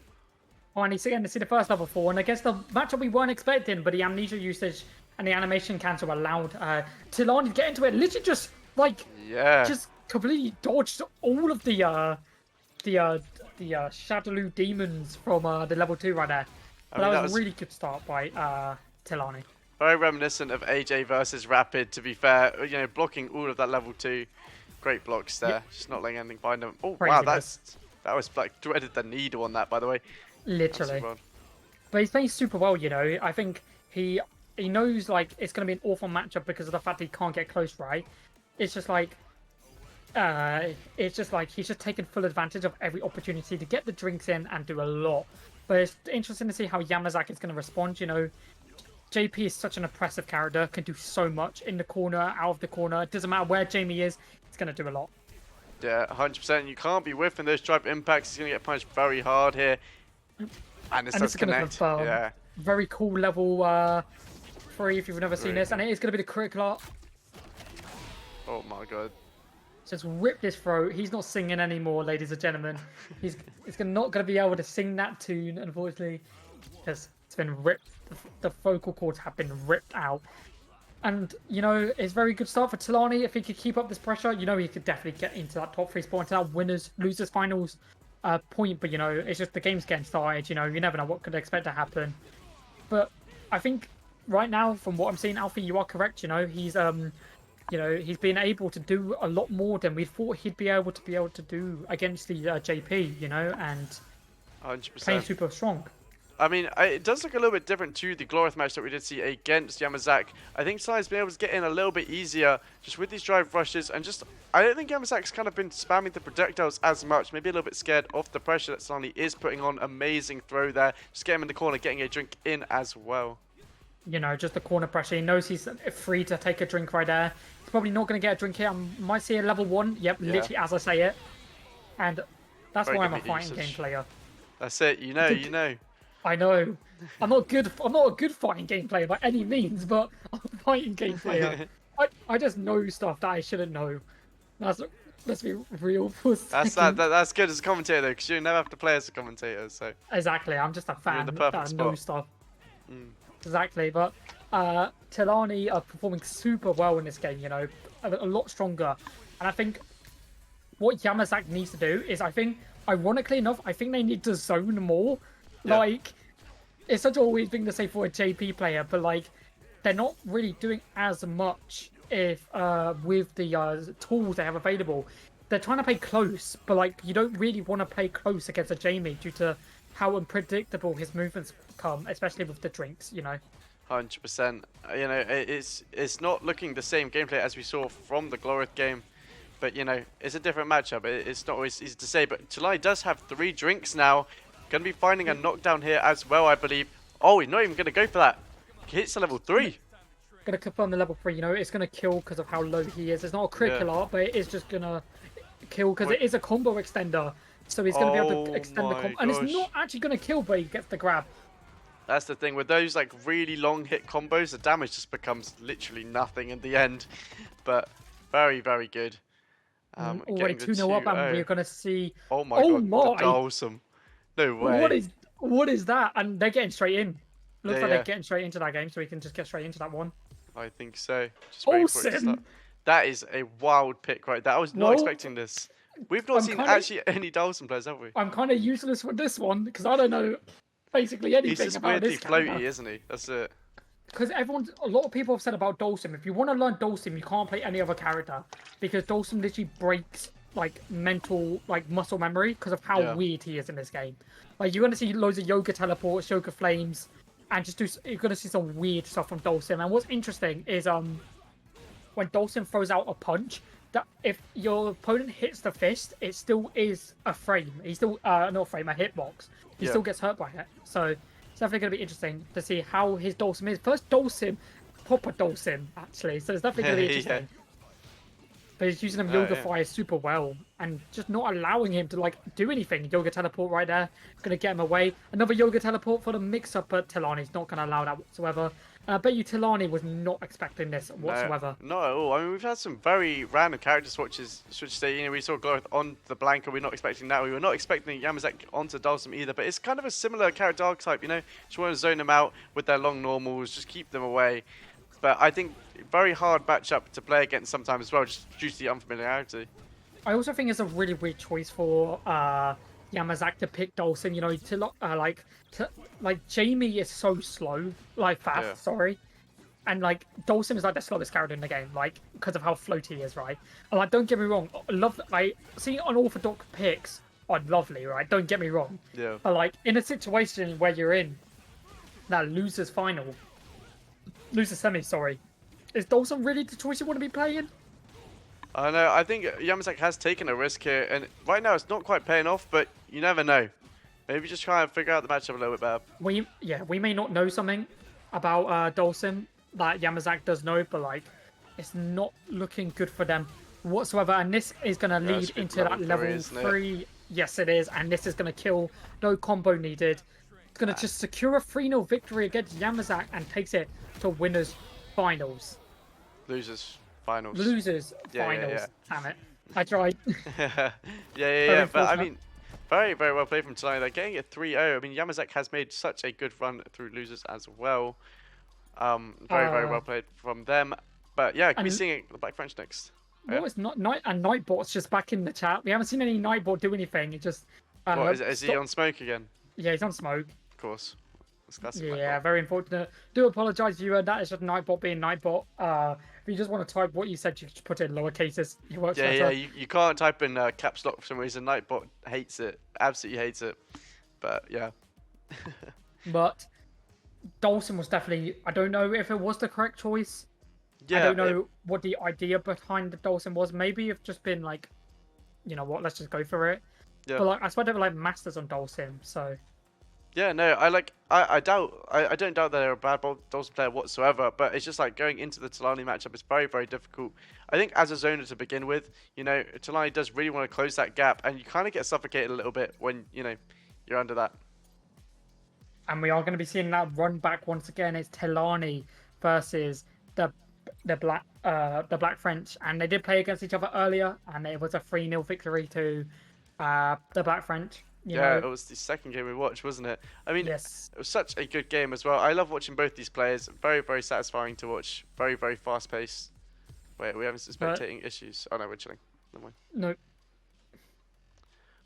Oh, and he's getting to see the first level 4, and I guess the matchup we weren't expecting, but the amnesia usage and the animation cancel allowed Tilani to get into it. Literally just like Yeah. just completely dodged all of the Shadowloo demons from the level 2 right there. But mean, that that was a was- really good start by Tilani. Very reminiscent of AJ versus Rapid, to be fair. You know, blocking all of that level 2. Great blocks there. Just not letting anything find him. Oh, wow, Craziness. that was like threaded the needle on that, by the way. Literally. Well. But he's playing super well, you know. I think he knows like it's going to be an awful matchup because of the fact that he can't get close, right? It's just like he's just taking full advantage of every opportunity to get the drinks in and do a lot. But it's interesting to see how Yamazaki is going to respond. You know, JP is such an oppressive character, can do so much in the corner, out of the corner. It doesn't matter where Jamie is, he's going to do a lot. Yeah, 100%. You can't be whiffing those drive impacts. He's going to get punished very hard here. And this does going to connect. confirm. Yeah. Very cool level 3 if you've never seen Really this. And it is going to be the critical art. Oh my god. just ripped his throat. He's not singing anymore, ladies and gentlemen. He's not going to be able to sing that tune, unfortunately, because it's been ripped. The vocal cords have been ripped out. And, you know, it's a very good start for Talani. If he could keep up this pressure, you know, he could definitely get into that top 3 spot, into that winners, losers, finals point. But, you know, it's just the game's getting started. You know, you never know what could expect to happen. But I think right now, from what I'm seeing, Alfie, you are correct. You know, he's he's been able to do a lot more than we thought he'd be able to do against the JP. You know, and 100%. playing super strong. I mean, it does look a little bit different to the Glorith match that we did see against Yamazaki. I think Sly's been able to get in a little bit easier just with these drive rushes, and just I don't think Yamazaki's kind of been spamming the projectiles as much. Maybe a little bit scared of the pressure that Sly is putting on. Amazing throw there. Just get him in the corner, getting a drink in as well. You know, just the corner pressure. He knows he's free to take a drink right there. He's probably not going to get a drink here. I might see a level 1. Yep, yeah. Literally as I say it. And that's why I'm a fighting game player. That's it. You know. I know. I'm not a good fighting game player by any means, but I'm a fighting game player. I just know stuff that I shouldn't know. Let's be real for a second. That's good as a commentator though, because you never have to play as a commentator. So exactly, I'm just a fan that knows stuff. Exactly, but Talani are performing super well in this game. You know, a lot stronger, and I think what Yamazaki needs to do is, I think, ironically enough, I think they need to zone more. Yeah. Like, it's such a weird thing to say for a JP player, but like, they're not really doing as much if with the tools they have available. They're trying to play close, but like, you don't really want to play close against a Jamie due to how unpredictable his movements become, especially with the drinks. You know. 100%. You know, it's not looking the same gameplay as we saw from the Glorith game. But, you know, it's a different matchup. It's not always easy to say. But July does have 3 drinks now. Going to be finding a knockdown here as well, I believe. Oh, he's not even going to go for that. He hits the level 3. Going to confirm the level 3. You know, it's going to kill because of how low he is. It's not a critical art, but it is just going to kill because it is a combo extender. So he's going to be able to extend the combo. And it's not actually going to kill, but he gets the grab. That's the thing. With those like really long hit combos, the damage just becomes literally nothing in the end. But very, very good. Already 2-0 up, and we're going to see... Oh my god, awesome. No way. What is that? And they're getting straight in. Looks like they're getting straight into that game, so we can just get straight into that one. I think so. Just waiting for it to start. That is a wild pick right there. I was not expecting this. We've not seen actually any Dawson players, have we? I'm kind of useless with this one because I don't know basically anything about this. He's just weirdly floaty, isn't he? That's it. Because a lot of people have said about Dawson, if you want to learn Dawson, you can't play any other character because Dawson literally breaks like mental, like muscle memory because of how weird he is in this game. Like you're gonna see loads of yoga teleports, yoga flames, and you're gonna see some weird stuff from Dawson. And what's interesting is when Dawson throws out a punch, that if your opponent hits the fist, it still is a frame. He's still not a frame, a hitbox. He still gets hurt by it. So it's definitely gonna be interesting to see how his Dawson is. First Dawson, proper Dawson actually. So it's definitely gonna be interesting. But he's using him Yoga Fire super well and just not allowing him to like do anything. Yoga Teleport right there. Gonna get him away. Another Yoga Teleport for the mix-up, but Talani's not gonna allow that whatsoever. I bet you Talani was not expecting this whatsoever. No, not at all. I mean, we've had some very random character switches. Should say, you know, we saw Glorith on the Blanca. We're not expecting that. We were not expecting Yamazaki onto Dulcim either. But it's kind of a similar character archetype, you know. Just want to zone them out with their long normals, just keep them away. But I think very hard matchup to play against sometimes as well, just due to the unfamiliarity. I also think it's a really weird choice for Yamazaki to pick Dawson. You know, like Jamie is so slow, like fast. Sorry, and like Dawson is like the slowest character in the game, like because of how floaty he is, right? And like, don't get me wrong, like seeing unorthodox picks are lovely, right? Don't get me wrong. Yeah. But like in a situation where you're in that losers semi, sorry. Is Dawson really the choice you want to be playing? I know. I think Yamazaki has taken a risk here, and right now it's not quite paying off, but you never know. Maybe just try and figure out the matchup a little bit better. We may not know something about Dawson that Yamazaki does know, but like, it's not looking good for them whatsoever. And this is going to lead into that level 3. Yes, it is. And this is going to kill. No combo needed. It's going to just secure a 3-0 victory against Yamazaki and takes it to winners finals. Losers finals. Losers finals. Damn it. I tried. Yeah, yeah, Very yeah. But I unfortunate. mean, very, very well played from tonight. They're getting it 3-0. I mean, Yamazaki has made such a good run through losers as well. Very, very Uh, well played from them. But yeah, could be and seeing the Black French next. Oh, yeah. what is not night and Nightbot's just back in the chat. We haven't seen any Nightbot do anything. It just What is he stop. on smoke again? Yeah, he's on smoke. Of course. It's classic Yeah, Nightbot. very unfortunate. Do apologise, viewer. That is just Nightbot being Nightbot. If you just want to type what you said, you just put it in lower cases. It works Yeah, yeah. better. You can't type in caps lock for some reason. Nightbot hates it. Absolutely hates it. But yeah. But Dawson was definitely. I don't know if it was the correct choice. I Yeah, don't know what the idea behind the Dawson was. Maybe it's just been like, you know what, let's just go for it. yeah. But like, I suppose they were like masters on Dawson, so Yeah, no, I doubt I don't doubt that they're a bad Dolphins player whatsoever, but it's just like going into the Talani matchup is very, very difficult. I think as a zoner to begin with, Talani does really want to close that gap, and you kind of get suffocated a little bit when, you're under that. and we are going to be seeing that run back once again. It's Telani versus the Black French, and they did play against each other earlier, and it was a 3-0 victory to the Black French. Yeah, it was the second game we watched, wasn't it? I mean, Yes, it was such a good game as well. I love watching both these players. Very, very satisfying to watch. Very, very fast paced. Wait, we having some but spectating issues. Oh no, we're chilling. Never mind. no.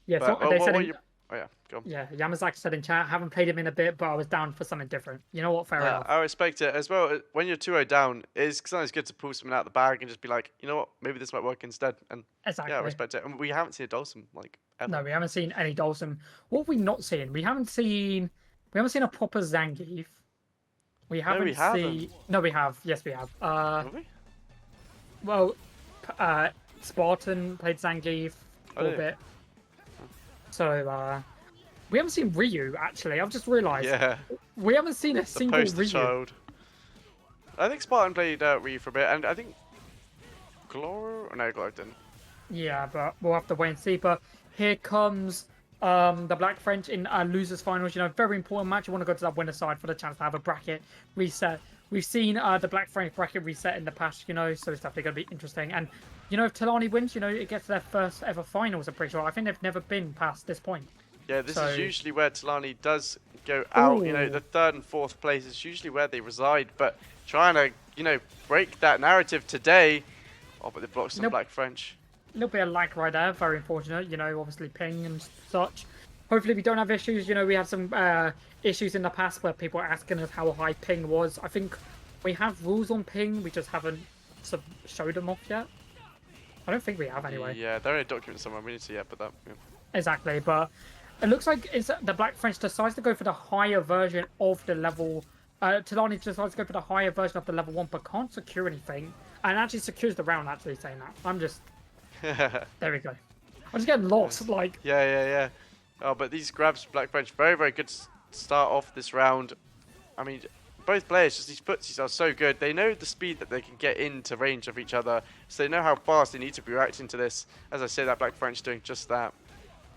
Yeah, But so they said what in, you? Oh yeah, go on. yeah, Yamazaki said in chat, haven't played him in a bit, but I was down for something different. You know what? Fair enough. I respect it as well. When you're 2-0 down, it's sometimes good to pull something out of the bag and just be like, you know what, maybe this might work instead. And Exactly. yeah, I respect it. And we haven't seen a Dawson like ever. No, we haven't seen any Dawson. What have we not seen? We haven't seen a proper Zangief. We haven't we haven't. seen. No, we have. Yes, we have. Have we? Well, Spartan played Zangief for Oh, a bit. So, we haven't seen Ryu, actually. I've just realised. Yeah, We haven't seen a the single poster Ryu. child. I think Spartan played Ryu for a bit, and I think Glor. No, Glor didn't. Yeah, but we'll have to wait and see. But here comes the Black French in losers finals. You know, very important match. You want to go to that winner side for the chance to have a bracket reset. We've seen the Black French bracket reset in the past, so it's definitely going to be interesting. And if Talani wins, it gets their first ever finals. I'm pretty sure. I think they've never been past this point. Yeah, this So- is usually where Talani does go out. Ooh. The third and fourth place is usually where they reside. But trying to, break that narrative today. Oh, but they blocked some Nope. Black French. A little bit of lag right there. Very unfortunate. Obviously ping and such. Hopefully we don't have issues. We had some issues in the past where people are asking us how high ping was. I think we have rules on ping. We just haven't showed them off yet. I don't think we have anyway. Yeah, they're in a document somewhere. We need to put that. Yeah. Exactly, but it looks like the Black French decides to go for the higher version of the level. Talani decides to go for the higher version of the level 1, but can't secure anything. And actually secures the round, actually, saying that. I'm just... There we go. I'm just getting lost, like... Yeah. Oh, but these grabs, Black French, very, very good start off this round. I mean, both players, just these footsies are so good. They know the speed that they can get into range of each other, so they know how fast they need to be reacting to this. As I say, that Black French doing just that.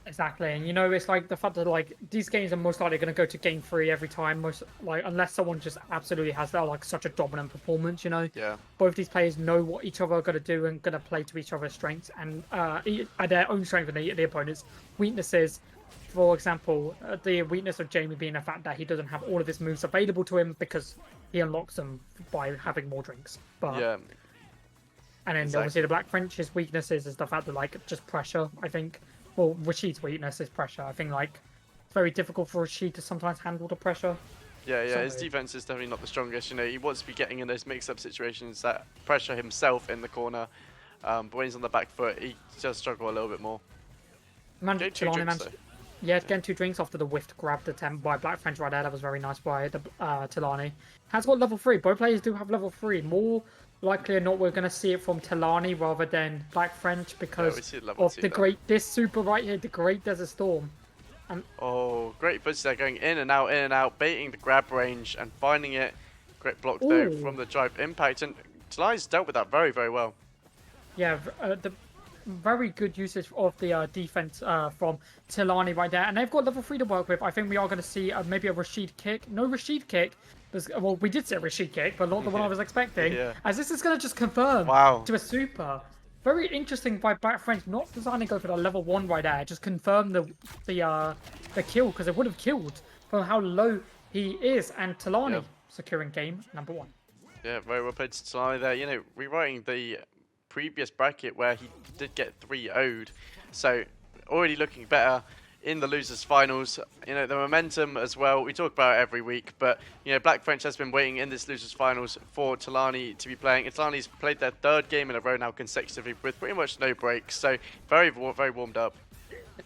Exactly, and it's like the fact that these games are most likely going to go to game 3 every time, unless someone just absolutely has that such a dominant performance. Yeah. Both these players know what each other are going to do and going to play to each other's strengths and their own strength and the opponent's weaknesses. For example, the weakness of Jamie being the fact that he doesn't have all of his moves available to him because he unlocks them by having more drinks. But Yeah. and then obviously the Black French's weaknesses is the fact that just pressure. I think. Well, Rashid's weakness is pressure. I think it's very difficult for Rashid to sometimes handle the pressure. Yeah. His So- defense is definitely not the strongest. He wants to be getting in those mix-up situations that pressure himself in the corner. But when he's on the back foot, he does struggle a little bit more. Getting two drinks, though. Yeah, getting 2 drinks after the whiffed grabbed attempt by Black French right there. That was very nice by Talani. Has got level 3. Both players do have level 3. More likely or not, we're going to see it from Talani rather than Black French because we see it level of 2 the though. this super right here, the Great Desert Storm. Oh, great footsies there, going in and out, baiting the grab range and finding it. Great block though Ooh. from the drive impact, and Talani's dealt with that very, very well. Yeah, the very good usage of the defense from Talani right there. And they've got level 3 to work with. I think we are going to see maybe a Rashid kick. No Rashid kick. Well, we did see a Rashid kick, but not the one I was expecting. Yeah. As this is going to just confirm Wow. to a super. very interesting by Black French not deciding to go for the level 1 right there. Just confirm the kill, because it would have killed from how low he is. And Talani Yep. securing game number 1. Yeah, very well played to Solani there. You know, rewriting the previous bracket where he did get 3-0'd. So already looking better in the losers finals. You know, the momentum as well, we talk about it every week, but you know, Black French has been waiting in this losers finals for Talani to be playing. And Talani's played their 3rd game in a row now consecutively with pretty much no breaks. So very warmed up.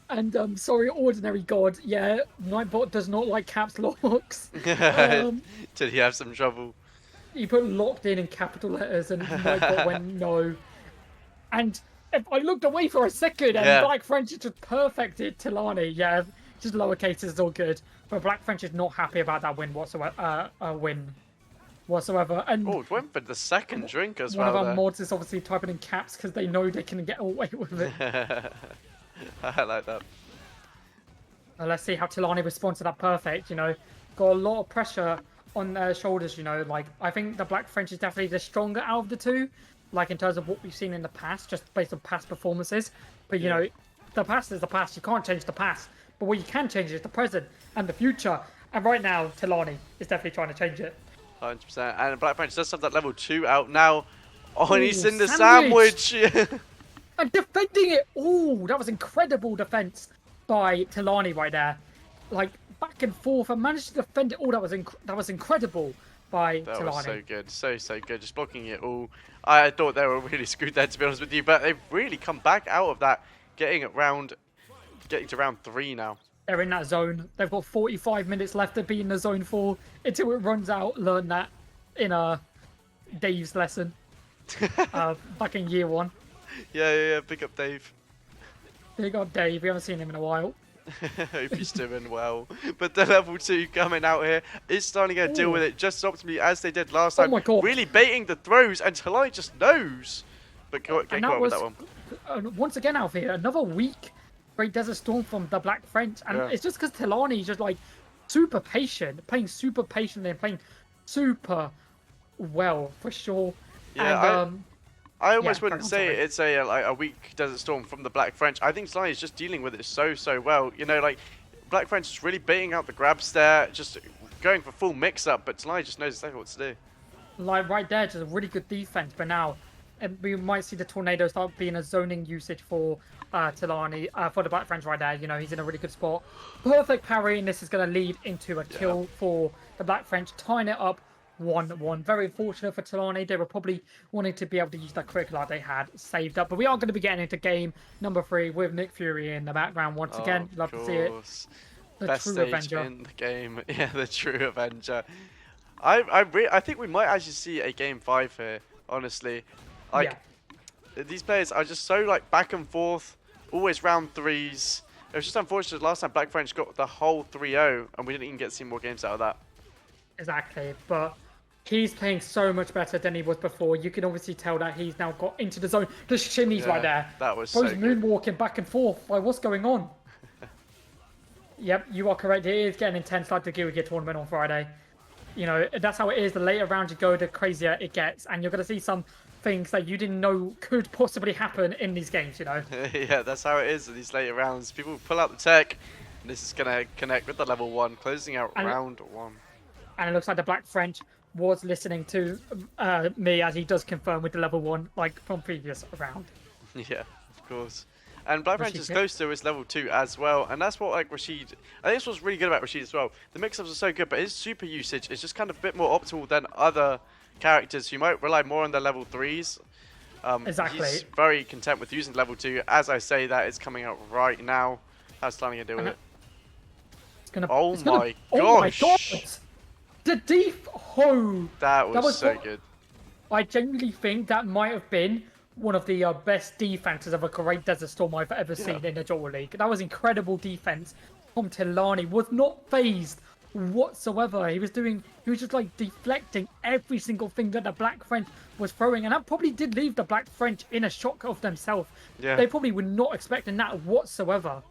And sorry, Ordinary God, yeah, Nightbot does not like caps locks. Did he have some trouble? He put locked in capital letters, and Nightbot went no. And if I looked away for a second, and Black French just perfected Talani. Yeah, just lowercase is all good. But Black French is not happy about that win whatsoever. And Went for the 2nd drink as one well. One of our there. mods is obviously typing in caps because they know they can get away with it. I like that. Let's see how Talani responds to that perfect. You know, got a lot of pressure on their shoulders. You know, like I think the Black French is definitely the stronger out of the two. Like in terms of what we've seen in the past, just based on past performances. But you know, the past is the past. You can't change the past. But what you can change is the present and the future. And right now, Talani is definitely trying to change it. 100%. And Black French does have that level 2 out now. Oh, and he's in the sandwich. sandwich. And defending it. Oh, that was incredible defense by Talani right there. Like back and forth and managed to defend it all. That was incredible by Talani. That was so good. So good. Just blocking it all. I thought they were really screwed there, to be honest with you. But they've really come back out of that, getting to round 3 now. They're in that zone. They've got 45 minutes left to be in the zone 4 until it runs out. Learn that in Dave's lesson back in year 1. Yeah. Pick up Dave. Big up Dave. We haven't seen him in a while. Hope he's doing well. But the level 2 coming out here is starting to deal with it just as optimally as they did last time. Oh my God. Really baiting the throws, and Talani just knows. But get on with that one. Once again, out here, another weak Great Desert Storm from the Black French. And it's just because Talani is just like super patient, playing super patiently and playing super well for sure. Yeah, and, I almost wouldn't say it's a weak Desert Storm from the Black French. I think Sly is just dealing with it so well. You know, like Black French is really baiting out the grabs there, just going for full mix-up, but Sly just knows exactly what to do. Like right there, just a really good defense. But now we might see the Tornado start being a zoning usage for Talani, for the Black French right there. You know, he's in a really good spot. Perfect parry, and this is going to lead into a kill for the Black French, tying it up 1-1. Very fortunate for Talani. They were probably wanting to be able to use that critical art they had saved up. But we are going to be getting into game number 3 with Nick Fury in the background once again. Love to see it. The Best true stage Avenger in the game. Yeah, the true Avenger. I think we might actually see a game 5 here, honestly. Like, these players are just so like back and forth, always round 3s. It was just unfortunate last time Black French got the whole 3-0 and we didn't even get to see more games out of that. Exactly, but he's playing so much better than he was before. You can obviously tell that he's now got into the zone. The shimmies right there. That was Both so moonwalking back and forth. Like, what's going on? Yep, you are correct. It is getting intense like the Gear Gear tournament on Friday. You know, that's how it is. The later round you go, the crazier it gets. And you're going to see some things that you didn't know could possibly happen in these games, you know? Yeah, that's how it is in these later rounds. People pull out the tech, and this is going to connect with the level 1, closing out round 1. And it looks like the Black French was listening to me, as he does confirm with the level 1, like from previous round. Yeah, of course. And Black French is close to his level 2 as well, and that's what like Rashid. I think this was really good about Rashid as well. The mix-ups are so good, but his super usage is just kind of a bit more optimal than other characters who might rely more on their level 3s. Exactly. He's very content with using level 2. As I say, that is coming out right now. How's Slanning going to deal with it? Oh my gosh! The def. Oh, that was so good. I genuinely think that might have been one of the best defenses of a Great Desert Storm I've ever seen in the Jewel League. That was incredible defense from Talani. Was not phased whatsoever. He was just like deflecting every single thing that the Black French was throwing, and that probably did leave the Black French in a shock of themselves. Yeah. They probably were not expecting that whatsoever.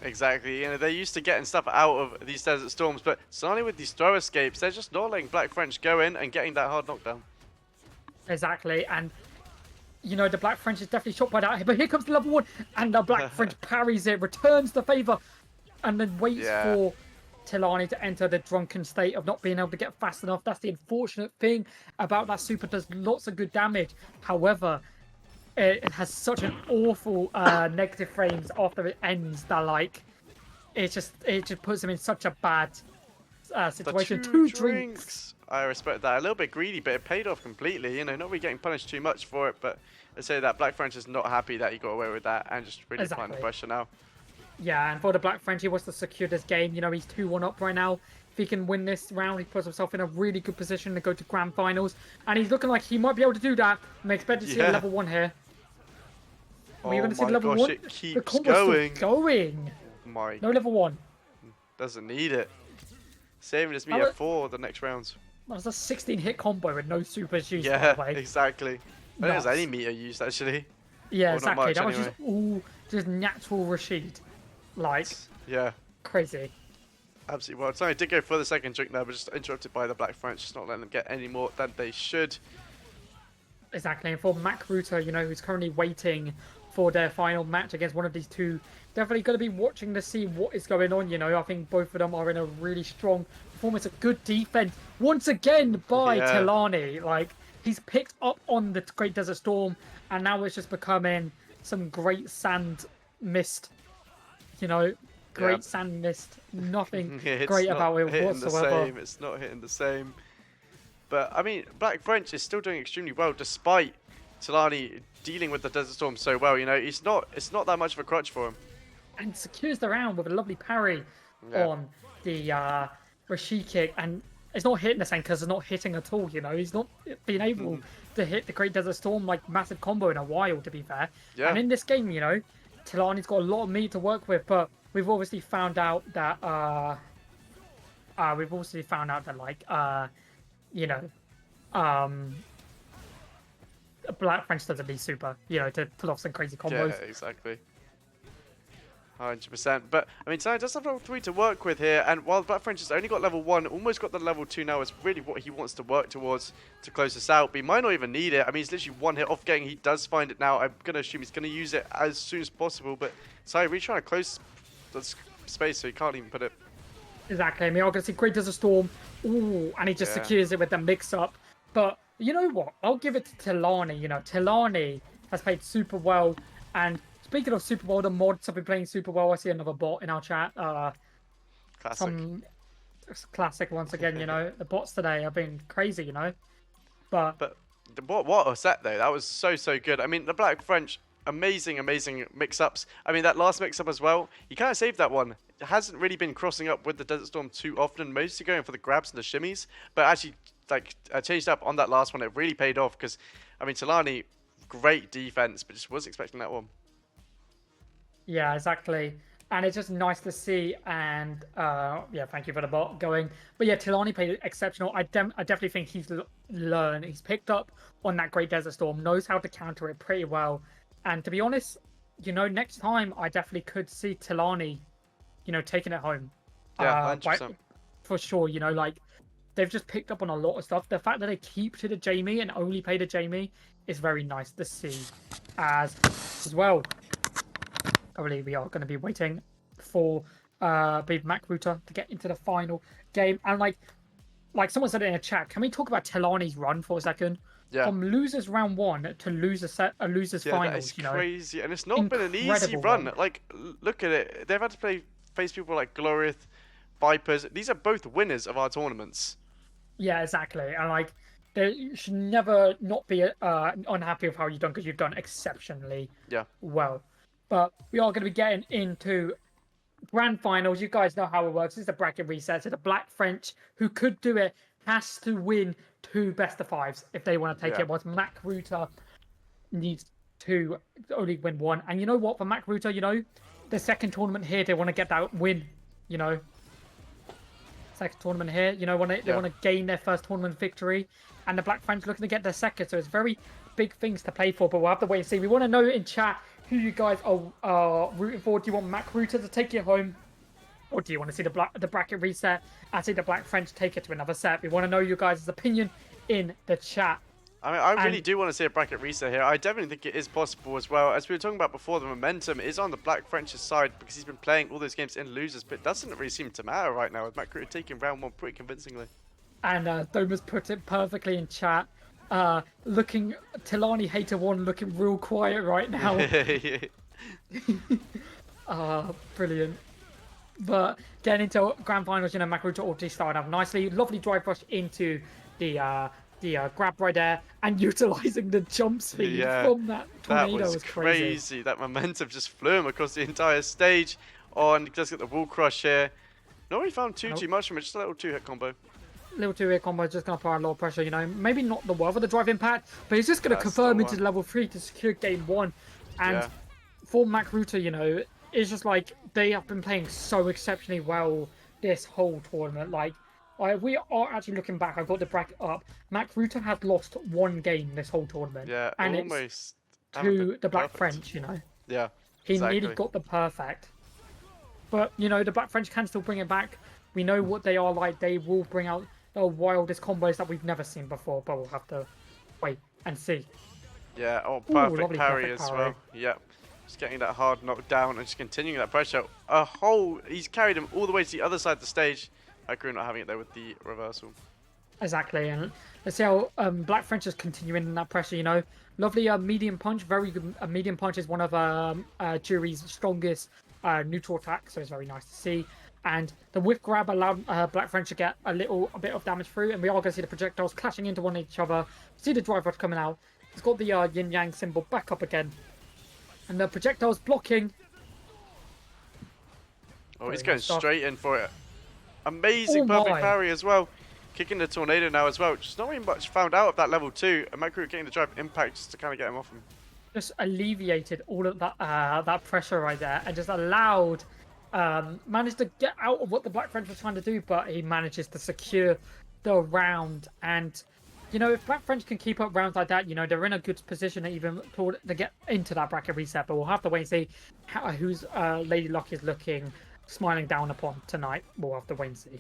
Exactly, you know, they're used to getting stuff out of these Desert Storms, but suddenly with these throw escapes, they're just not letting Black French go in and getting that hard knockdown. Exactly, and you know, the Black French is definitely shot by that. But here comes the level 1, and the Black French parries it, returns the favor, and then waits Yeah. for Tilani to enter the drunken state of not being able to get fast enough. That's the unfortunate thing about that super. Does lots of good damage. However, it has such an awful negative frames after it ends that like it just puts him in such a bad The situation. two Two drinks. I respect that. A little bit greedy, but it paid off completely. You know, not really getting punished too much for it, but I say that Black French is not happy that he got away with that and just really applying the Exactly. pressure now. Yeah, and for the Black French, he wants to secure this game. You know, he's 2-1 up right now. If he can win this round, he puts himself in a really good position to go to grand finals. And he's looking like he might be able to do that. I'm expecting to see a level 1 here. Are you going to see my level gosh, 1? it The keeps combo's going. still going. My No level 1. doesn't need it. Saving his meter for the next rounds. That was a 16-hit combo with no supers used, by Yeah, the way. exactly. I think there's Nuts. any meter used actually. Yeah, Well, not exactly. much, That was anyway. just all just natural Rashid. Like, Yeah, crazy. absolutely. Well, sorry, I did go for the second drink there, but just interrupted by the Black French, just not letting them get any more than they should. Exactly. And for Mac Rutter, you know, who's currently waiting for their final match against one of these two, definitely going to be watching to see what is going on. You know, I think both of them are in a really strong performance. A good defense once again by Yeah. Tilani. Like, he's picked up on the Great Desert Storm, and now it's just becoming some great sand mist. You know, great sand mist. Nothing It's great not about it hitting the whatsoever. same. It's not hitting the same. But I mean, Black French is still doing extremely well despite Tilani dealing with the Desert Storm so well. You know, it's not that much of a crutch for him. And secures the round with a lovely parry Yeah. on the Rashid kick, and it's not hitting the same because it's not hitting at all. You know, he's not been able to hit the Great Desert Storm like massive combo in a while, to be fair. Yeah. And in this game, you know, Tilani's got a lot of meat to work with, but we've obviously found out that like you know, Black French doesn't need super, you know, to pull off some crazy combos. Yeah, exactly. 100%. But I mean, Tilani does have level 3 to work with here, and while Black French has only got level 1, almost got the level 2 now, it's really what he wants to work towards to close this out. But he might not even need it. I mean, he's literally one hit off getting. He does find it now. I'm going to assume he's going to use it as soon as possible. But Tilani really trying to close the space so he can't even put it. Exactly. I mean, I'm going to see Great Desert Storm. Ooh, and he just secures it with the mix-up. But you know what? I'll give it to Tilani. You know, Tilani has played super well. And speaking of super well, the mods have been playing super well. I see another bot in our chat. Classic. Some classic once again, you know. The bots today have been crazy, you know. But What a set though. That was so good. I mean, the Black French, amazing mix-ups. I mean, that last mix-up as well, he kind of saved that one. It hasn't really been crossing up with the Desert Storm too often, mostly going for the grabs and the shimmies, but actually like changed up on that last one. It really paid off because, I mean, Tilani, great defense, but just wasn't expecting that one. yeah, exactly. And it's just nice to see. And yeah, thank you for the bot going. But yeah, Tilani played exceptional. I definitely think he's learned. He's picked up on that Great Desert Storm, knows how to counter it pretty well. And to be honest, you know, next time I definitely could see Tilani, you know, taking it home. Yeah, 100%. For sure. You know, like they've just picked up on a lot of stuff. The fact that they keep to the Jamie and only play the Jamie is very nice to see as well. Probably we are going to be waiting for Big Mac Router to get into the final game. And like someone said in a chat, can we talk about Tilani's run for a second? Yeah. From losers round 1 to losers finals, that is you know. crazy, and it's not been an easy run. Like, look at it. They've had to face people like Glorith, Vipers. These are both winners of our tournaments. Yeah, exactly. And like, you should never not be unhappy with how you've done because you've done exceptionally well. But we are going to be getting into grand finals. You guys know how it works. This is a bracket reset. So the Black French, who could do it, has to win 2 best-of-5s if they want to take it. Whilst Mac Router needs to only win 1. And you know what? For Mac Router, you know, the second tournament here, they want to get that win. You know, second tournament here, you know, they want to gain their first tournament victory. And the Black French looking to get their second. So it's very big things to play for. But we'll have to wait and see. We want to know in chat who you guys are rooting for. Do you want Mac Router to take it home? Or do you want to see the bracket reset and see the Black French take it to another set? We want to know your guys' opinion in the chat. I mean, I really And do want to see a bracket reset here. I definitely think it is possible as well. As we were talking about before, the momentum is on the Black French's side because he's been playing all those games in losers, but it doesn't really seem to matter right now with Macro taking round 1 pretty convincingly. Doma's put it perfectly in chat. Looking Tilani Hater One looking real quiet right now. Brilliant. But getting into grand finals, Macro already started off nicely. Lovely drive rush into the grab right there, and utilizing the jump speed Yeah, from that that tornado was crazy. crazy. That momentum just flew him across the entire stage. Oh, and he does get the wall crush here. Not really found too much from it, just a little 2-hit combo. Little 2-hit combo is just going to apply a lot of pressure, Maybe not the world of the drive impact, but he's just going to confirm into level 3 to secure game 1. And for Macruta, it's just like they have been playing so exceptionally well this whole tournament. Like, we are actually looking back. I've got the bracket up. Macruta has lost 1 game this whole tournament. Yeah, and almost it's to the Black French, Yeah, He exactly. nearly got the perfect. But, the Black French can still bring it back. We know what they are like. They will bring out the wildest combos that we've never seen before, but we'll have to wait and see. Yeah, perfect parry perfect as parry. well. Yep. Just getting that hard knockdown and just continuing that pressure. He's carried him all the way to the other side of the stage. Akuru not having it there with the reversal. Exactly, and let's see how Black French is continuing in that pressure, Lovely medium punch, very good. Medium punch is one of Jury's strongest neutral attacks, so it's very nice to see. And the whip grab allowed Black French to get a bit of damage through, and we are going to see the projectiles clashing into one each other. See the drive rush coming out. It's got the yin yang symbol back up again, and the projectiles blocking. Oh, he's going straight in for it. Amazing perfect parry as well. Kicking the tornado now as well. Just not really much found out of that level 2, and Macro getting the drive impact just to kind of get him off him. Just alleviated all of that pressure right there, and just allowed. Managed to get out of what the Black French was trying to do, but he manages to secure the round. And, if Black French can keep up rounds like that, they're in a good position to get into that bracket reset. But we'll have to wait and see who's Lady Luck is looking, smiling down upon tonight. We'll have to wait and see.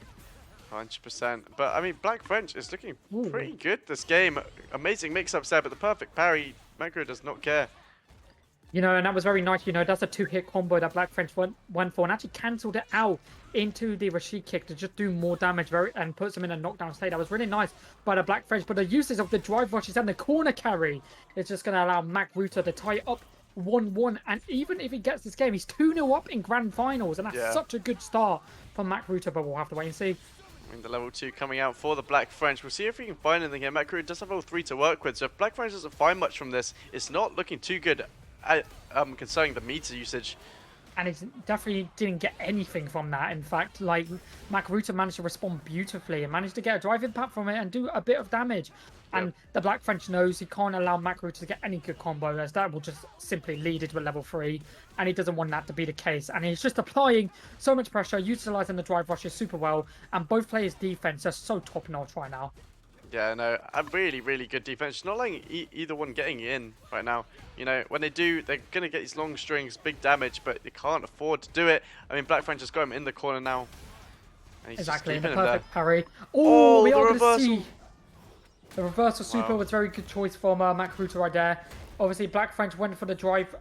100%. But, I mean, Black French is looking pretty good this game. Amazing mix-ups there, but the perfect parry, Macro does not care. And that was very nice. That's a 2-hit combo that Black French went for and actually cancelled it out into the Rashid kick to just do more damage and puts him in a knockdown state. That was really nice by the Black French. But the usage of the drive rushes and the corner carry is just going to allow Macruta to tie up 1-1. And even if he gets this game, he's 2-0 up in grand finals. And that's such a good start for Macruta, but we'll have to wait and see. I mean, the level 2 coming out for the Black French. We'll see if we can find anything here. Macro does have level 3 to work with, so if Black French doesn't find much from this, it's not looking too good. Concerning the meter usage. And it definitely didn't get anything from that. In fact, like, Macruta managed to respond beautifully and managed to get a drive impact from it and do a bit of damage. And the Black French knows he can't allow Macruta to get any good combo, as that will just simply lead into a level 3. And he doesn't want that to be the case. And he's just applying so much pressure, utilizing the drive rushes super well. And both players' defense are so top notch right now. Yeah, no, a really, really good defense. Not letting either one getting in right now. When they do, they're going to get these long strings, big damage, but they can't afford to do it. I mean, Black French has got him in the corner now. And he's exactly, just the keeping perfect him parry. Oh, we are going to see. The reversal super was a very good choice from Macruta right there. Obviously, Black French went for the drive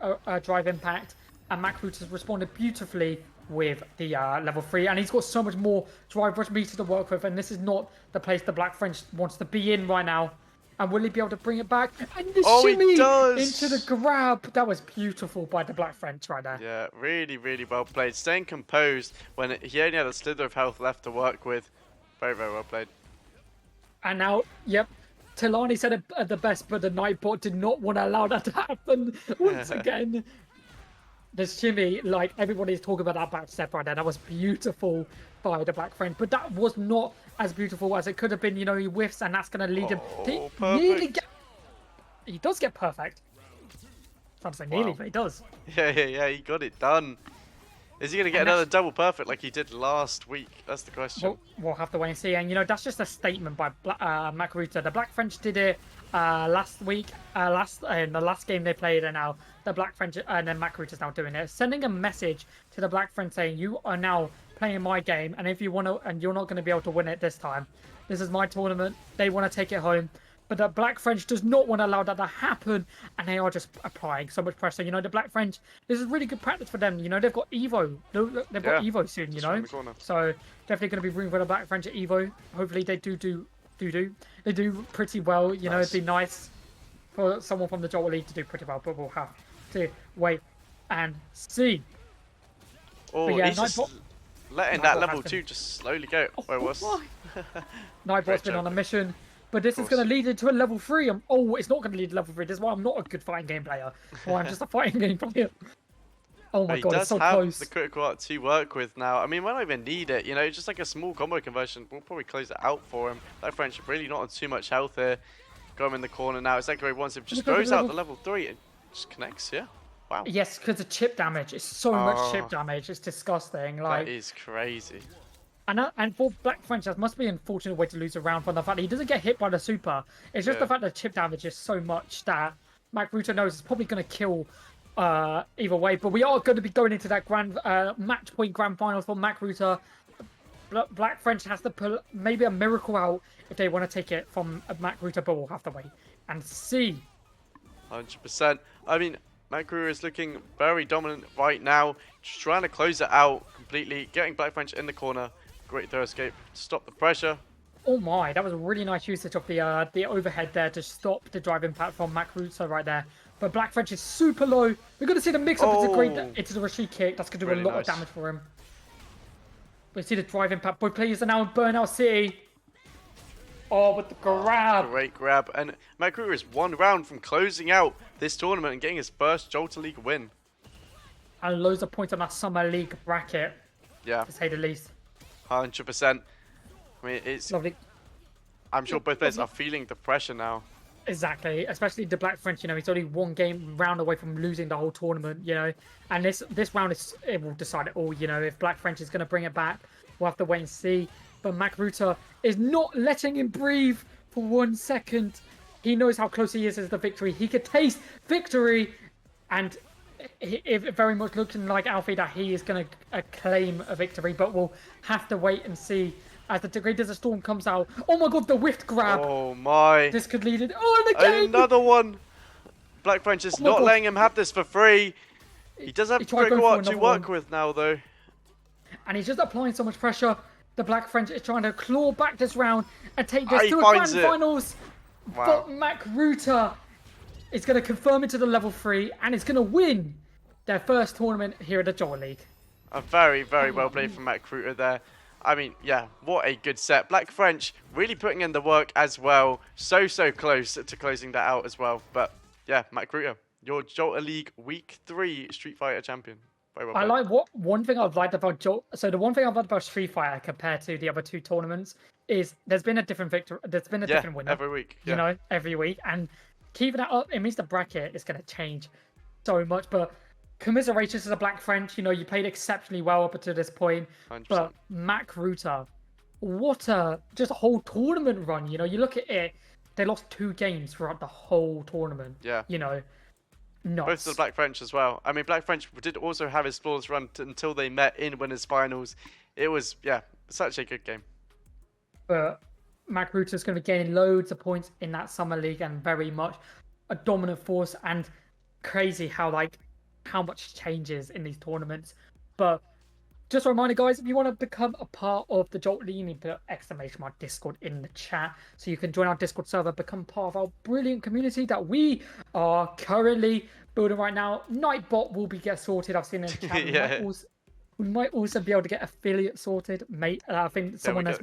impact, and Macruta responded beautifully with the level 3, and he's got so much more drive rush meter to work with, and this is not the place the Black French wants to be in right now. And will he be able to bring it back? And the shimmy into the grab. That was beautiful by the Black French right there. Yeah, really, really well played. Staying composed when he only had a slither of health left to work with. Very, very well played. And now, Tilani said it at the best, but the Nightbot did not want to allow that to happen once again. The shimmy, like, everybody's talking about that back step right there. That was beautiful by the Black French, but that was not as beautiful as it could have been. He whiffs, and that's going to lead him to nearly get... He does get perfect. I'm trying to say nearly, but he does. Yeah, he got it done. Is he going to get another double perfect like he did last week? That's the question. We'll have to wait and see. And, that's just a statement by Macruta. The Black French did it last week, in the last game they played, and now the Black French and then Macruta's now doing it, sending a message to the Black French saying, you are now playing my game, and if you want to, and you're not going to be able to win it this time. This is my tournament. They want to take it home. But the Black French does not want to allow that to happen, and they are just applying so much pressure. You know, the Black French, this is really good practice for them. You know, they've got Evo. They've got Yeah, Evo soon, you just know? around the corner. So definitely going to be room for the Black French at Evo. Hopefully they do. They do pretty well. You know, it'd be nice for someone from the Jalta League to do pretty well, but we'll have to wait and see. Oh, But yeah, he's just letting that level 2 just slowly go. Where was? Nightbot's been on a mission, but this is going to lead into a level 3. Oh, it's not going to lead to level 3. This is why I'm not a good fighting game player. Well, I'm just a fighting game player. Oh my god, it's so close. He does have the critical art to work with now. I mean, we don't even need it. You know, just like a small combo conversion. We'll probably close it out for him. That French really not on too much health here. Got him in the corner now. Exactly where he wants him. Just throws out the level 3 and just connects. Yeah. Wow. Yes, because the chip damage is so much chip damage. It's disgusting. Like, that is crazy. And for Black French, that must be an unfortunate way to lose a round from the fact that he doesn't get hit by the super. It's just the fact that chip damage is so much that MacRuta knows it's probably going to kill either way. But we are going to be going into that match point grand finals for MacRuta. Black French has to pull maybe a miracle out if they want to take it from MacRuta, but we'll have to wait and see. 100%. I mean, MacRuta is looking very dominant right now. Just trying to close it out completely. Getting Black French in the corner. Great throw escape to stop the pressure. Oh my, that was a really nice usage of the overhead there to stop the drive impact from MacRuta right there. But Black French is super low. We're going to see the mix-up into the Rashid kick. That's going to do a lot of damage for him. We see the drive impact. Both players are now in Burnout City. Oh, with the grab. Great grab. And MacRuta is one round from closing out this tournament and getting his first Jalta League win. And loads of points on that Summer League bracket. Yeah. To say the least. 100%. I mean, it's... Lovely. I'm sure both players are feeling the pressure now. Exactly, especially the Black French. You know, he's only one game round away from losing the whole tournament. You know, and this round it will decide it all. You know, if Black French is going to bring it back, we'll have to wait and see. But MacRuta is not letting him breathe for 1 second. He knows how close he is to the victory. He could taste victory, and it very much looking like Alfie that he is going to claim a victory. But we'll have to wait and see. As the Degraders of Storm comes out. Oh my god, the whiffed grab. Oh my. This could lead it. Oh, and again. Another one. Black French is not letting him have this for free. He does have critical art to work with now, though. And he's just applying so much pressure. The Black French is trying to claw back this round and take this to a grand finals. Wow. But MacRuta is going to confirm into the level 3 and is going to win their first tournament here at the Jalta League. A very, very well played from MacRuta there. I mean, yeah, what a good set. Black French really putting in the work as well. So close to closing that out as well. But yeah, MacRuta, your Jalta League Week 3 Street Fighter champion. Very well played. One thing I've liked about the one thing I've liked about Street Fighter compared to the other two tournaments is there's been a different victor. There's been a different winner every week. Yeah. You know, every week, and keeping that up, it means the bracket is going to change so much. But commiserations as a Black French, you know, you played exceptionally well up until this point. 100%. But MacRuta, what a whole tournament run. You know, you look at it, they lost 2 games throughout the whole tournament. Yeah. You know, nuts. Both of the Black French as well. I mean, Black French did also have his flawless run until they met in winners finals. It was, yeah, such a good game. But MacRuta is going to be gaining loads of points in that summer league and very much a dominant force, and crazy how much changes in these tournaments. But just a reminder, guys, if you want to become a part of the Jalta League, you need to put ! Discord in the chat so you can join our Discord server, become part of our brilliant community that we are currently building right now. Nightbot will be get sorted. I've seen in the chat. Yeah. We might also be able to get affiliate sorted, mate. I think someone has.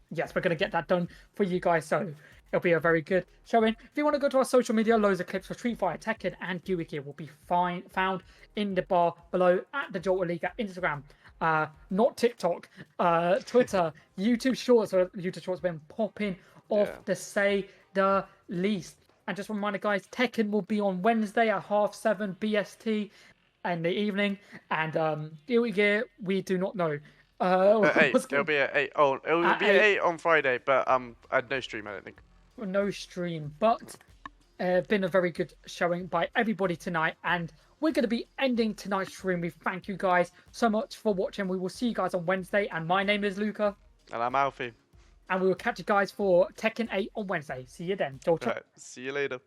Yes, we're going to get that done for you guys. So it'll be a very good showing. If you want to go to our social media, loads of clips for Street Fighter, Tekken, and Gear will be found in the bar below at the Jalta League at Instagram, not TikTok, Twitter, YouTube Shorts. So YouTube Shorts been popping off to say the least. And just a reminder, guys, Tekken will be on Wednesday at 7:30 BST in the evening, and Gear, we do not know. At 8. It'll be at 8. Oh, it will be at 8 on Friday, but I had no stream, I don't think. No stream, but been a very good showing by everybody tonight, and we're going to be ending tonight's stream. We thank you guys so much for watching. We will see you guys on Wednesday, and my name is Luca. And I'm Alfie. and we will catch you guys for Tekken 8 on Wednesday. See you then. Jalta. Right. See you later.